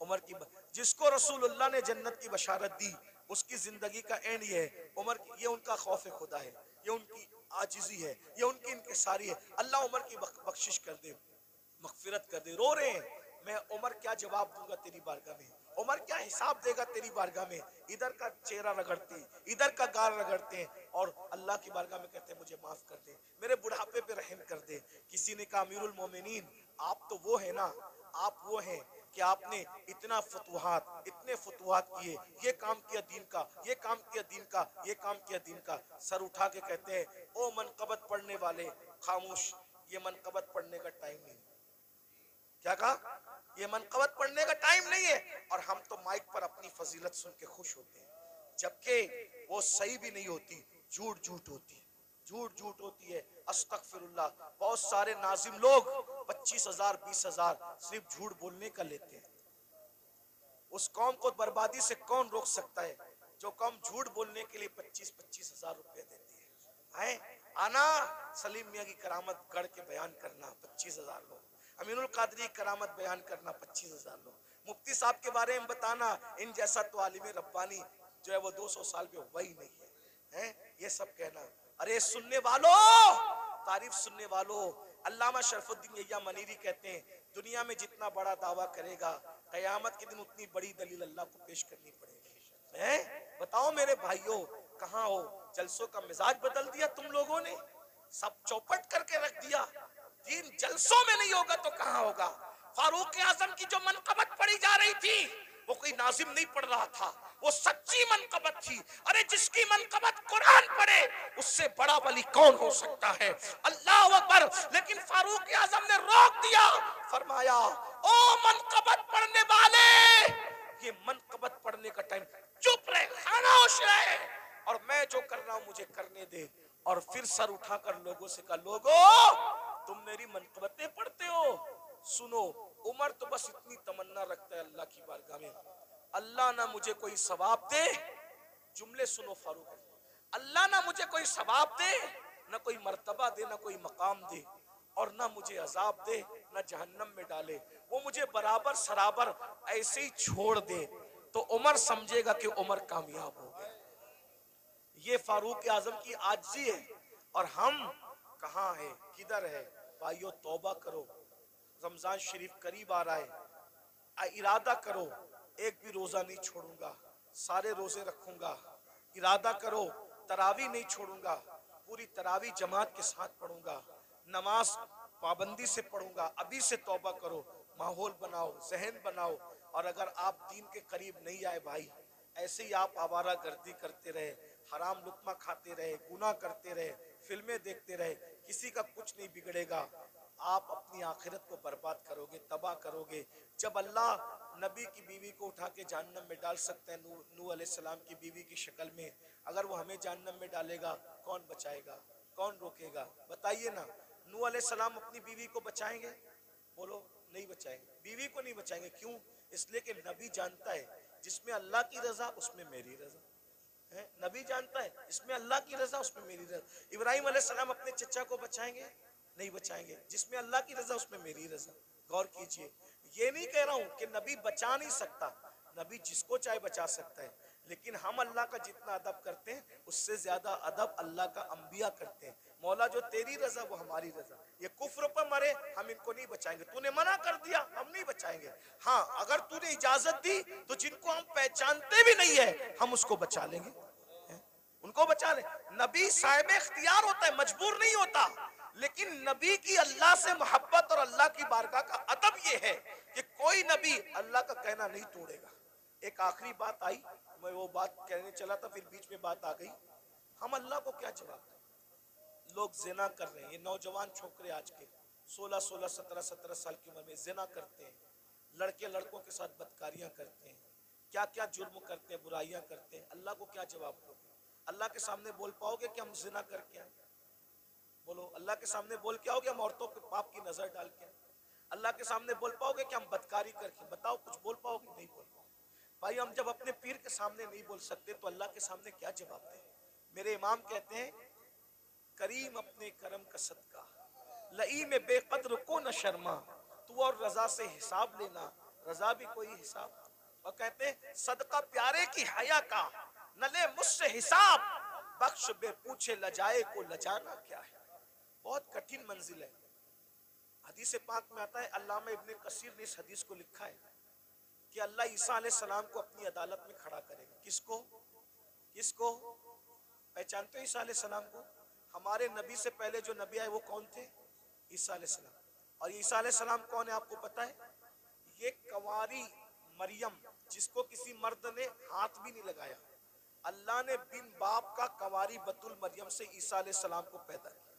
[SPEAKER 1] उमर की जिसको रसूलुल्लाह ने जन्नत की बशारत दी उसकी जिंदगी का एंड ये है। उमर ये उनका खौफ खुदा है, ये उनकी आजिज़ी है, ये उनकी इनकिसारी है। अल्लाह उमर की बख्शिश कर दे, मगफिरत कर दे। रो रहे हैं, मैं उमर क्या जवाब दूंगा तेरी बारगाह में, उमर क्या हिसाब देगा तेरी बारगाह में। इधर का चेहरा रगड़ते, इधर का गाल रगड़ते हैं और अल्लाह की बारगाह में कहते हैं मुझे माफ कर दे, मेरे बुढ़ापे पे रहम कर दे। किसी ने कहा अमीरुल मोमिनीन आप तो वो है ना, आप वो हैं कि आपने इतना फतुहात, इतने फतुहात किए, ये काम किया दीन का, ये काम किया दीन का, ये काम किया दीन का। सर उठा के कहते हैं ओ मनकबत पढ़ने वाले खामोश, ये मनकबत पढ़ने का टाइम नहीं। क्या कहा? ये मनकबत पढ़ने का टाइम नहीं है। और हम तो माइक पर अपनी फजीलत सुन के खुश होते हैं, जबकि वो सही भी नहीं होती, झूठ झूठ होती है, झूठ झूठ होती है। अस्तगफिरुल्लाह। बहुत सारे नाजिम लोग 25,000 20,000 सिर्फ झूठ बोलने का लेते हैं। उस कौम को बर्बादी से कौन रोक सकता है जो कौम झूठ बोलने के लिए 25,000 रुपए देती है? आना सलीम मियां की करामत गढ़ के बयान करना 25,000 लोग, अमीनुल कादरी करामत बयान करना 25,000 लोग, मुफ्ती साहब के बारे में बताना, इन जैसा तो आलिम रब्बानी जो है वो 200 साल पे हुआ ही नहीं है, ये सब कहना। अरे सुनने वालों, तारीफ सुनने वालों, अल्लामा शरफुद्दीन यहिया मनीरी कहते हैं दुनिया में जितना बड़ा दावा करेगा कयामत के दिन उतनी बड़ी दलील अल्लाह को पेश करनी पड़ेगी। बताओ मेरे भाइयों, कहाँ हो? जलसों का मिजाज बदल दिया तुम लोगों ने, सब चौपट करके रख दिया। दीन जलसों में नहीं होगा तो कहाँ होगा? फारूक आजम की जो मनकबत पढ़ी जा रही थी वो कोई नाजिम नहीं पढ़ रहा था, वो सच्ची मनकबत थी। अरे जिसकी मनकबत कुरान पढ़े उससे बड़ा वली कौन हो सकता है? अल्लाह अकबर। लेकिन फारूक आजम ने रोक दिया, फरमाया ओ मनकबत पढ़ने वाले, ये मनकबत पढ़ने का टाइम, चुप रहे, खामोश रहे, और मैं जो कर रहा हूं मुझे करने दे। और फिर सर उठाकर लोगों से कहा, लोगों तुम मेरी मनकबतें पढ़ते हो, सुनो। उमर तो बस इतनी तमन्ना रखता है अल्लाह की बारगाह में, अल्लाह ना मुझे कोई सवाब दे, जुमले सुनो फारूक, अल्लाह ना मुझे कोई सवाब दे, ना कोई मर्तबा दे, ना कोई मकाम दे, और ना मुझे अजाब दे, ना जहन्नम में डाले, वो मुझे बराबर सराबर ऐसे ही छोड़ दे, तो उमर समझेगा कि उमर कामयाब हो गए। ये फारूक आजम की आजिज़ी है। और हम कहाँ है, किधर है? भाइयों तौबा करो, रमजान शरीफ करीब आ रहा है, इरादा करो एक भी रोजा नहीं छोड़ूंगा, सारे रोजे रखूंगा, इरादा करो तरावी नहीं छोड़ूंगा, पूरी तरावी जमात के साथ पढ़ूंगा, नमाज पाबंदी से पढ़ूंगा। अभी से तौबा करो, माहौल बनाओ, जहन बनाओ। और अगर आप दीन के करीब नहीं आए भाई, ऐसे ही आप आवारा गर्दी करते रहे, हराम लुक्मा खाते रहे, गुनाह करते रहे, फिल्में देखते रहे, किसी का कुछ नहीं बिगड़ेगा। आप अपनी आखिरत को बर्बाद करोगे, तबाह करोगे। जब अल्लाह नबी की बीवी को उठा के जहन्नम में डाल सकते हैं, नूह अलैहिस्सलाम की बीवी की शक्ल में, अगर वो हमें जहन्नम में डालेगा, कौन बचाएगा, कौन रोकेगा? बताइए ना। नूह अलैहिस्सलाम अपनी बीवी को बचाएंगे? बोलो नहीं बचाएंगे, बीवी को नहीं बचाएंगे। क्यों? इसलिए कि नबी जानता है जिसमें अल्लाह की रजा उसमें मेरी रजा है। नबी जानता है इसमें अल्लाह की रजा उसमें मेरी रजा। इब्राहिम अलैहिस्सलाम अपने चचा को बचाएंगे? नहीं बचाएंगे, जिसमें अल्लाह की रजा उसमें मेरी रजा। गौर कीजिए, ये नहीं कह रहा हूं कि नबी बचा नहीं सकता, नबी जिसको चाहे बचा सकता है, लेकिन हम अल्लाह का जितना अदब करते हैं उससे ज्यादा अदब अल्लाह का अंबिया करते हैं। मौला जो तेरी रजा वो हमारी रजा। ये कुफ्र पर मरे हम इनको नहीं बचाएंगे, तूने मना कर दिया हम नहीं बचाएंगे। हाँ अगर तूने इजाजत दी तो जिनको हम पहचानते भी नहीं है हम उसको बचा लेंगे, उनको बचा ले। नबी साहिब इख्तियार होता है, मजबूर नहीं होता। लेकिन नबी की अल्लाह से मोहब्बत और अल्लाह की बारगाह का अदब ये है कि कोई नबी अल्लाह का कहना नहीं तोड़ेगा। एक आखिरी बात आई, मैं वो बात कहने चला था, फिर बीच में बात आ गई। हम अल्लाह को क्या जवाब दें? लोग जिना कर रहे हैं, ये नौजवान छोकरे आज के 16-16, 17-17 साल की उम्र में जिना करते हैं, लड़के लड़कों के साथ बदकारियां करते हैं, क्या क्या जुर्म करते हैं, बुराइयां करते हैं। अल्लाह को क्या जवाब दोगे? अल्लाह के सामने बोल पाओगे कि हम जिना करके आए? बोलो अल्लाह के सामने बोल के आओगे हम औरतों के पाप की नजर डाल के? अल्लाह के सामने बोल पाओगे कि हम बदकारी करके? बताओ कुछ बोल पाओगे? नहीं बोल पाओगे। भाई हम जब अपने पीर के सामने नहीं बोल सकते तो अल्लाह के सामने क्या जवाब दें? मेरे इमाम कहते हैं, करीम अपने करम का सदका, लई में बेकद्र को न शर्मा, तू और रजा से हिसाब लेना, रजा भी कोई हिसाब। और कहते हैं सदका प्यारे की हया का, न ले मुझसे हिसाब, बख्श बे पूछे लजाए को लजाना क्या है। बहुत कठिन मंजिल है। हदीस पाक में आता है, अल्लामा इब्ने कसीर ने इस हदीस को लिखा है कि अल्लाह ईसा अलैहिस्सलाम को अपनी अदालत में खड़ा करेगा। किसको? किसको? पहचानते हो ईसा अलैहिस्सलाम को? हमारे नबी से पहले जो नबी आए वो कौन थे? ईसा अलैहिस्सलाम। और ईसा अलैहिस्सलाम कौन है आपको पता है? ये कंवारी मरियम, जिसको किसी मर्द ने हाथ भी नहीं लगाया, अल्लाह ने बिन बाप का कंवारी बतुल मरियम से ईसा अलैहिस्सलाम को पैदा किया।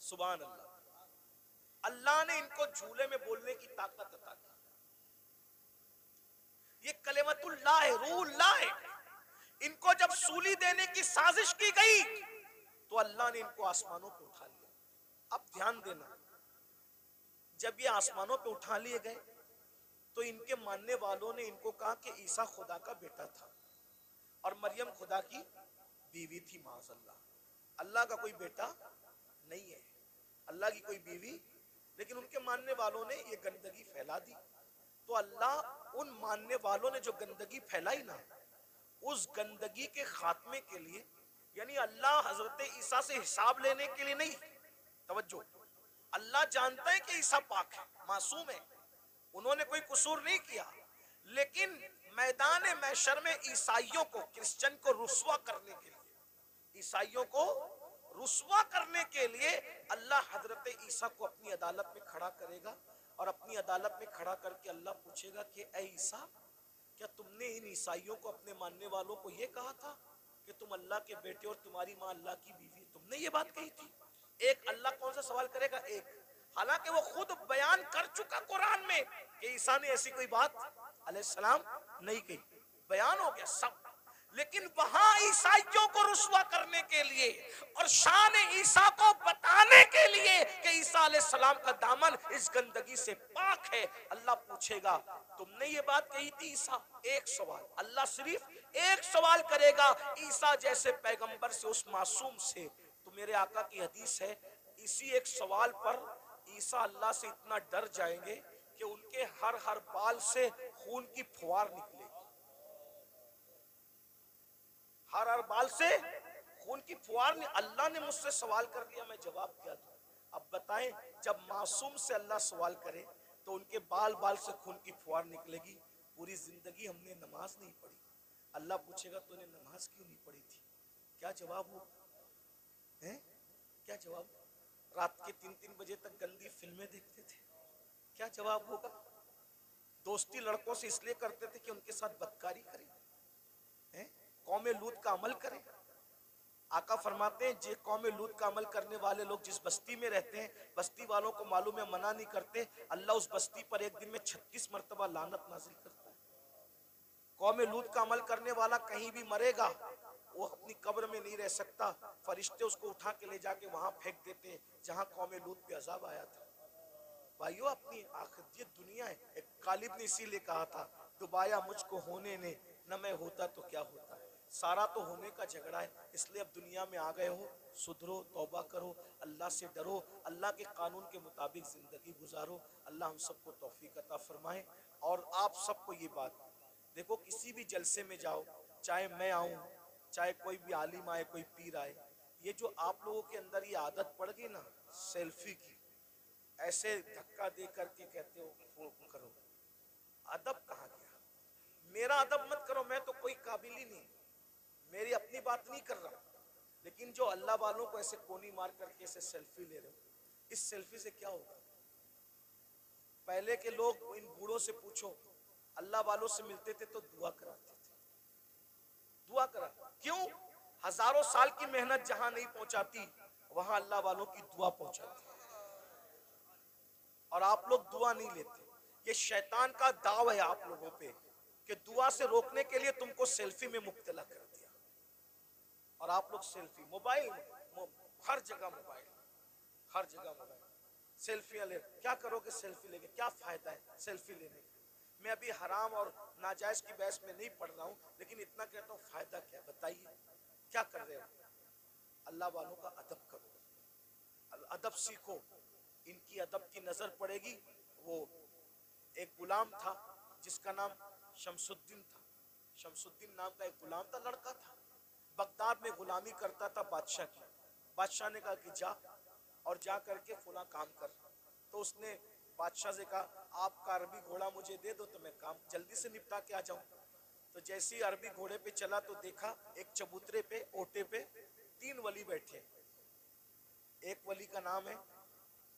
[SPEAKER 1] सुभान अल्लाह। अल्लाह ने इनको झूले में बोलने की ताकत अता की। ये कलिमतुल्लाह है, रूहुल्लाह है। इनको जब सूली देने की साजिश की गई तो अल्लाह ने इनको आसमानों पे उठा लिया। अब ध्यान देना, जब ये आसमानों पे उठा लिए गए तो इनके मानने वालों ने इनको कहा कि ईसा खुदा का बेटा था और मरियम खुदा की बीवी थी। माज़अल्लाह, अल्लाह का कोई बेटा नहीं है, अल्लाह की कोई बीवी। लेकिन उनके मानने वालों ने ये गंदगी फैला दी। तो अल्लाह उन मानने वालों ने जो गंदगी फैलाई ना, उस गंदगी के खात्मे के लिए, यानी अल्लाह हजरत ईसा से हिसाब लेने के लिए नहीं, तवज्जो, अल्लाह जानता है कि ईसा पाक है, मासूम है, उन्होंने कोई कसूर नहीं किया, लेकिन मैदान महशर में ईसाइयों को, क्रिश्चियन को रुस्वा करने के लिए, ईसाइयों को रुस्वा करने के लिए अल्लाह हजरत ईसा को अपनी अदालत में खड़ा करेगा और अपनी अदालत में खड़ा करके अल्लाह पूछेगा कि ऐ ईसा, क्या तुमने इन ईसाइयों को, अपने मानने वालों को ये कहा था कि तुम अल्लाह के बेटे और तुम्हारी माँ अल्लाह की बीवी, तुमने ये बात कही थी? एक अल्लाह कौन सा सवाल करेगा? एक। हालांकि वो खुद बयान कर चुका कुरान में कि ईसा ने ऐसी कोई बात अलैहिस्सलाम नहीं कही, बयान हो गया सब। लेकिन वहां ईसाइयों को रुस्वा करने के लिए और शान ईसा को बताने के लिए कि ईसा अलैहिस्सलाम का दामन इस गंदगी से पाक है, अल्लाह पूछेगा तुमने ये बात कही थी ईसा? एक सवाल, अल्लाह सिर्फ एक सवाल करेगा ईसा जैसे पैगंबर से, उस मासूम से। तो मेरे आका की हदीस है, इसी एक सवाल पर ईसा अल्लाह से इतना डर जाएंगे कि उनके हर बाल से खून की फुहार निकलेगी, हर बाल से खून की फुहार। अल्लाह ने मुझसे सवाल कर लिया, मैं जवाब क्या दूं? अब बताएं, जब मासूम से अल्लाह सवाल करे तो उनके बाल बाल से खून की फुहार निकलेगी। पूरी जिंदगी हमने नमाज नहीं पढ़ी, अल्लाह पूछेगा तूने नमाज क्यों नहीं पढ़ी थी? क्या जवाब हो? हैं? क्या जवाब? रात के 3-3 बजे तक गंदी फिल्में देखते थे, क्या जवाब होगा? दोस्ती लड़कों से इसलिए करते थे कि उनके साथ बदकारी करें, हैं? कौमे लूत का अमल करें। आका फरमाते हैं, जे कौमे लूत का अमल करने वाले लोग जिस बस्ती में रहते हैं, बस्ती वालों को मालूम है, मना नहीं करते, अल्लाह उस बस्ती पर एक दिन में 36 मरतबा लानत नाजिल करता है। कौमे लूत का अमल करने वाला कहीं भी मरेगा, वो अपनी कब्र में नहीं रह सकता, फरिश्ते उसको उठा के ले जाके वहां फेंक देते हैं जहां कौमे लूत पे अजाब आया था। भाइयों, अपनी आखिर ये दुनिया है। एक गालिब ने इसीलिए कहा था, डुबाया मुझको होने ने, न मैं होता तो क्या होता। सारा तो होने का झगड़ा है, इसलिए अब दुनिया में आ गए हो, सुधरो, तौबा करो, अल्लाह से डरो, अल्लाह के कानून के मुताबिक जिंदगी गुजारो। अल्लाह हम सबको तौफीक अता फरमाए। और आप सबको ये बात देखो, किसी भी जलसे में जाओ, चाहे मैं आऊं, चाहे कोई भी आलिम आए, कोई पीर आए, ये जो आप लोगों के अंदर ये आदत पड़ गई ना सेल्फी की, ऐसे धक्का दे करके कहते हो करो, अदब कहाँ गया? मेरा अदब मत करो, मैं तो कोई काबिल ही नहीं, मेरी अपनी बात नहीं कर रहा, लेकिन जो अल्लाह वालों को ऐसे कोनी मार करके ऐसे सेल्फी ले रहे हो, इस सेल्फी से क्या होगा? पहले के लोग, इन बूढ़ों से पूछो, अल्लाह वालों से मिलते थे तो दुआ कराते थे, दुआ करा। क्यों? हजारों साल की मेहनत जहां नहीं पहुंचाती, वहां अल्लाह वालों की दुआ पहुंचाती। और आप लोग दुआ नहीं लेते, ये शैतान का दाव है आप लोगों पे कि दुआ से रोकने के लिए तुमको सेल्फी में मुब्तला कर दिया। और आप लोग सेल्फी, मोबाइल, हर जगह मोबाइल, हर जगह मोबाइल, सेल्फियां ले। क्या करोगे सेल्फी लेके? क्या फायदा है सेल्फी लेने का? मैं अभी हराम और नाजायज की बहस में नहीं पढ़ रहा हूं, लेकिन इतना कहता हूं, फायदा क्या? बताइए, क्या कर रहे हो? अल्लाह वालों का अदब करो, अदब सीखो, इनकी अदब की नजर पड़ेगी। वो एक गुलाम था जिसका नाम शमसुद्दीन था, शमसुद्दीन नाम का एक गुलाम था, लड़का था, बगदाद में गुलामी करता था बादशाह की। बादशाह ने कहा कि जा और जा करके फुला काम कर। तो उसने बादशाह से कहा, आपका अरबी घोड़ा मुझे दे दो तो मैं काम जल्दी से निपटा के आ जाऊं। तो जैसे ही अरबी घोड़े पे चला तो देखा एक चबूतरे पे, ओटे पे 3 वली बैठे। एक वली का नाम है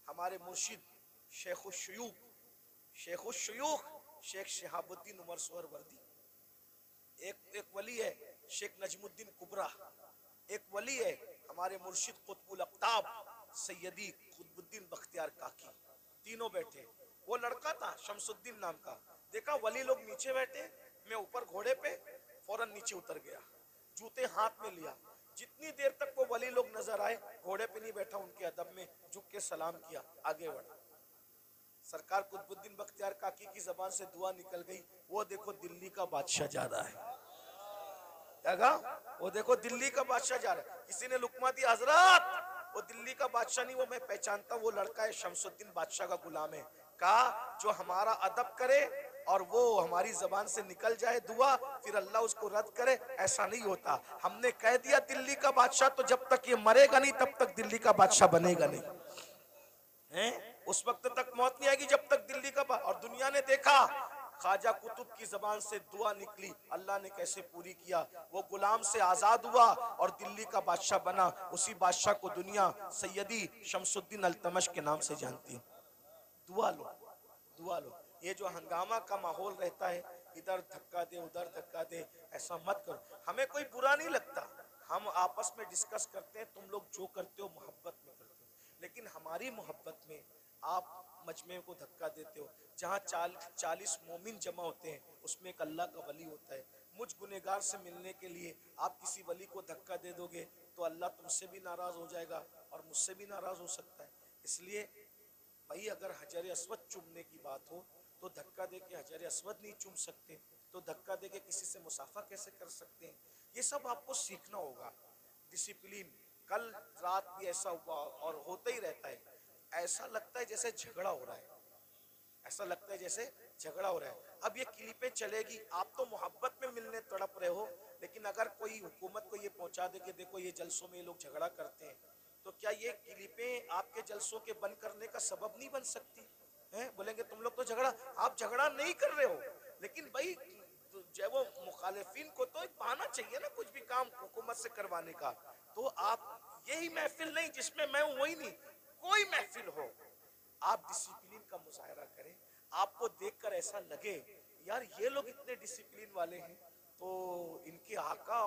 [SPEAKER 1] हमारे मुर्शिद शेखुशयूख, शेखुशयूख शेख शहाबुद्दीन उमर सोहरवर्दी। एक वली है शेख नजमुद्दीन कुबरा। एक वली है हमारे मुर्शिद कुतुबुल अक्ताब सैयदी कुतुबुद्दीन बख्तियार काकी। तीनों बैठे। वो लड़का था शमसुद्दीन नाम का, देखा वली लोग नीचे बैठे, मैं ऊपर घोड़े पे, फौरन नीचे उतर गया, जूते हाथ में लिया। जितनी देर तक वो वली लोग नजर आए, घोड़े पे नहीं बैठा, उनके अदब में झुक के सलाम किया, आगे बढ़ा। सरकार कुतुबुद्दीन बख्तियार काकी की जबान से दुआ निकल गई, वो देखो दिल्ली का बादशाह जा रहा है। क्या? वो देखो दिल्ली का बादशाह जा रहा है। किसी ने लुकमा दी, हजरत वो दिल्ली का बादशाह नहीं, वो मैं पहचानता, वो लड़का है शमसुद्दीन बादशाह का गुलाम है। कहा जो हमारा अदब करे और वो हमारी जबान से निकल जाए दुआ, फिर अल्लाह उसको रद्द करे, ऐसा नहीं होता। हमने कह दिया दिल्ली का बादशाह, तो जब तक ये मरेगा नहीं तब तक दिल्ली का बादशाह बनेगा नहीं है। उस वक्त तक मौत नहीं आएगी जब तक दिल्ली का। और दुनिया ने देखा ख्वाजा कुतुब की जबान से दुआ निकली, अल्लाह ने कैसे पूरी किया। वो गुलाम से आजाद हुआ और दिल्ली का बादशाह बना। उसी बादशाह को दुनिया सैयदी शमसुद्दीन अल्तमश के नाम से जानती है। दुआ लो, दुआ लो। ये जो हंगामा का माहौल रहता है, इधर धक्का दे उधर धक्का दे, ऐसा मत करो। हमें कोई बुरा नहीं लगता, हम आपस में डिस्कस करते हैं, तुम लोग जो करते हो मोहब्बत में करते हो, लेकिन हमारी मोहब्बत में आप मजमे को धक्का देते हो। जहाँ 40 मोमिन जमा होते हैं, उसमें एक अल्लाह का वली होता है। मुझ गुनेगार से मिलने के लिए आप किसी वली को धक्का दे दोगे तो अल्लाह तुमसे भी नाराज हो जाएगा और मुझसे भी नाराज हो सकता है। इसलिए भाई, अगर हजर अस्वद चूमने की बात हो तो धक्का दे के हजर अस्वद नहीं चूम सकते, तो धक्का दे के किसी से मुसाफा कैसे कर सकते हैं? ये सब आपको सीखना होगा। डिसिप्लिन। कल रात भी ऐसा हुआ और होता ही रहता है। ऐसा लगता है जैसे झगड़ा हो रहा है, ऐसा लगता है जैसे झगड़ा हो रहा है। अब ये क्लिपें चलेगी, आप तो मोहब्बत में मिलने तड़प रहे हो, लेकिन अगर कोई हुकूमत को ये पहुंचा दे कि देखो ये जलसों में ये लोग झगड़ा करते हैं, तो क्या ये क्लिपें आपके जलसों के बंद करने का सबब नहीं बन सकती हैं? बोलेंगे तुम लोग तो झगड़ा, आप झगड़ा नहीं कर रहे हो, लेकिन भाई तो जो वो मुखालिफिन को तो एक बहाना चाहिए ना कुछ भी काम हुकूमत से करवाने का। तो आप यही महफिल नहीं जिसमें मैं हूं, वही नहीं, कोई महफिल हो, आप डिसिप्लिन का मुजाहरा करें। आपको देखकर ऐसा लगे यार ये लोग इतने डिसिप्लिन वाले हैं, तो इनके आका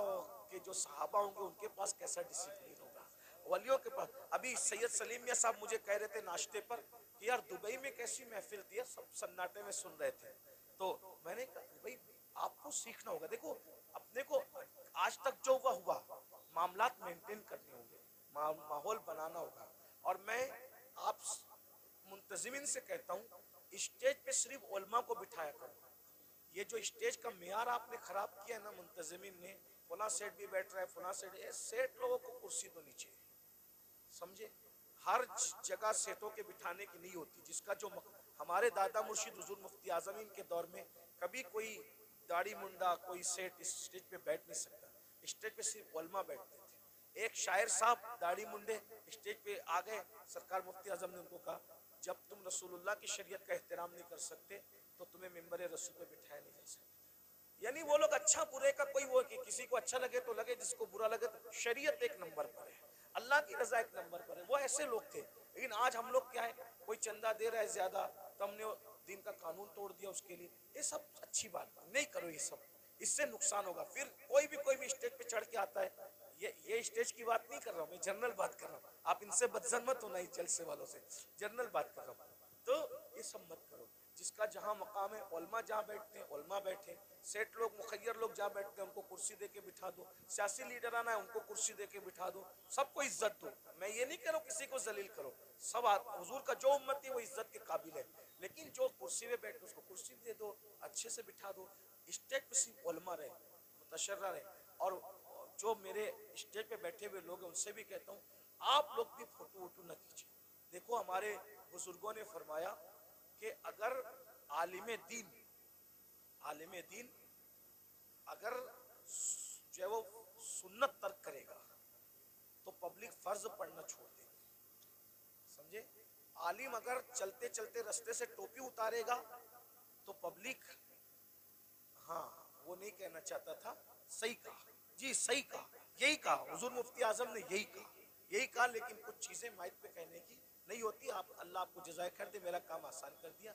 [SPEAKER 1] के जो सहाबा होंगे उनके पास कैसा डिसिप्लिन होगा, वलियों के पास। अभी सैयद सलीम मियां साहब मुझे कह रहे थे नाश्ते पर कि यार दुबई में कैसी महफिल थी, सब सन्नाटे में सुन रहे थे। तो मैंने कहा भाई आपको सीखना होगा। देखो अपने को आज तक जो हुआ मामलात मेंटेन करने होंगे, माहौल बनाना होगा। और मैं आप मुंतजिमिन से कहता हूँ, स्टेज पे सिर्फ उलमा को बिठाया करो। ये जो स्टेज का मेयार आपने खराब किया है ना मुंतजिमिन ने, फला सेठ भी बैठ रहा है, फला सेठ, सेठ लोगों को कुर्सी तो नीचे, समझे? हर जगह सेठों के बिठाने की नहीं होती। जिसका जो हमारे दादा मुर्शिद हुजूर मुफ्ती आजमीन के दौर में कभी कोई दाढ़ी मुंडा कोई सेठ स्टेज पे बैठ नहीं सकता, स्टेज पे सिर्फ उलमा बैठते थे। एक शायर साहब दाढ़ी मुंडे स्टेज पे आ गए, सरकार मुफ्ती आजम ने उनको कहा जब तुम रसूलुल्लाह की शरीयत का एहतराम नहीं कर सकते तो तुम्हें मिंबर रसूल पे बिठाया नहीं जा सकता। यानी वो लोग अच्छा बुरे का कोई वो कि किसी को अच्छा लगे तो लगे, जिसको बुरा लगे तो शरीयत एक नंबर पर है, अल्लाह की रजा एक नंबर पर है। वो ऐसे लोग थे। लेकिन आज हम लोग क्या है, कोई चंदा दे रहा है ज्यादा तो हमने दिन का कानून तोड़ दिया उसके लिए। ये सब अच्छी बात नहीं करो, ये सब इससे नुकसान होगा। फिर कोई भी स्टेज पे चढ़ के आता है, ये स्टेज की बात नहीं कर रहा हूँ मैं, जनरल बात कर रहा हूँ। आप इनसे बदजन मत होना, इस जलसे वालों से, जनरल बात कर रहा हूँ। तो ये सब मत करो। जिसका जहाँ मकाम है, उलमा जहाँ बैठते हैं उलमा बैठे, सेठ लोग मुखय्यर लोग जहाँ बैठते हैं उनको कुर्सी दे के बिठा दो, सियासी लीडर आना है उनको कुर्सी दे के बिठा दो, सबको इज्जत दो। मैं ये नहीं कह रहा हूँ किसी को जलील करो, सब हुजूर का जो उम्मत है वो इज्जत के काबिल है, लेकिन जो कुर्सी में बैठे उसको कुर्सी दे दो, अच्छे से बिठा दो। स्टेज पे सिर्फ उलमा रहे, मुतशर्रा रहे। और जो मेरे स्टेज पे बैठे हुए लोग हैं उनसे भी कहता हूँ आप लोग भी फोटो वोटो न खींचे। देखो हमारे बुजुर्गों ने फरमाया कि अगर आलिम दीन अगर जो है वो सुन्नत तर्क करेगा तो पब्लिक फर्ज पढ़ना छोड़ देगी, समझे? आलिम अगर चलते चलते रास्ते से टोपी उतारेगा तो पब्लिक, हाँ वो नहीं कहना चाहता था, सही कहा जी, सही कहा, यही कहा हुजूर मुफ्ती आजम ने, यही कहा। लेकिन कुछ चीजें माइक पे कहने की नहीं होती। आप अल्लाह आपको जज़ाए खैर दे, मेरा काम आसान कर दिया।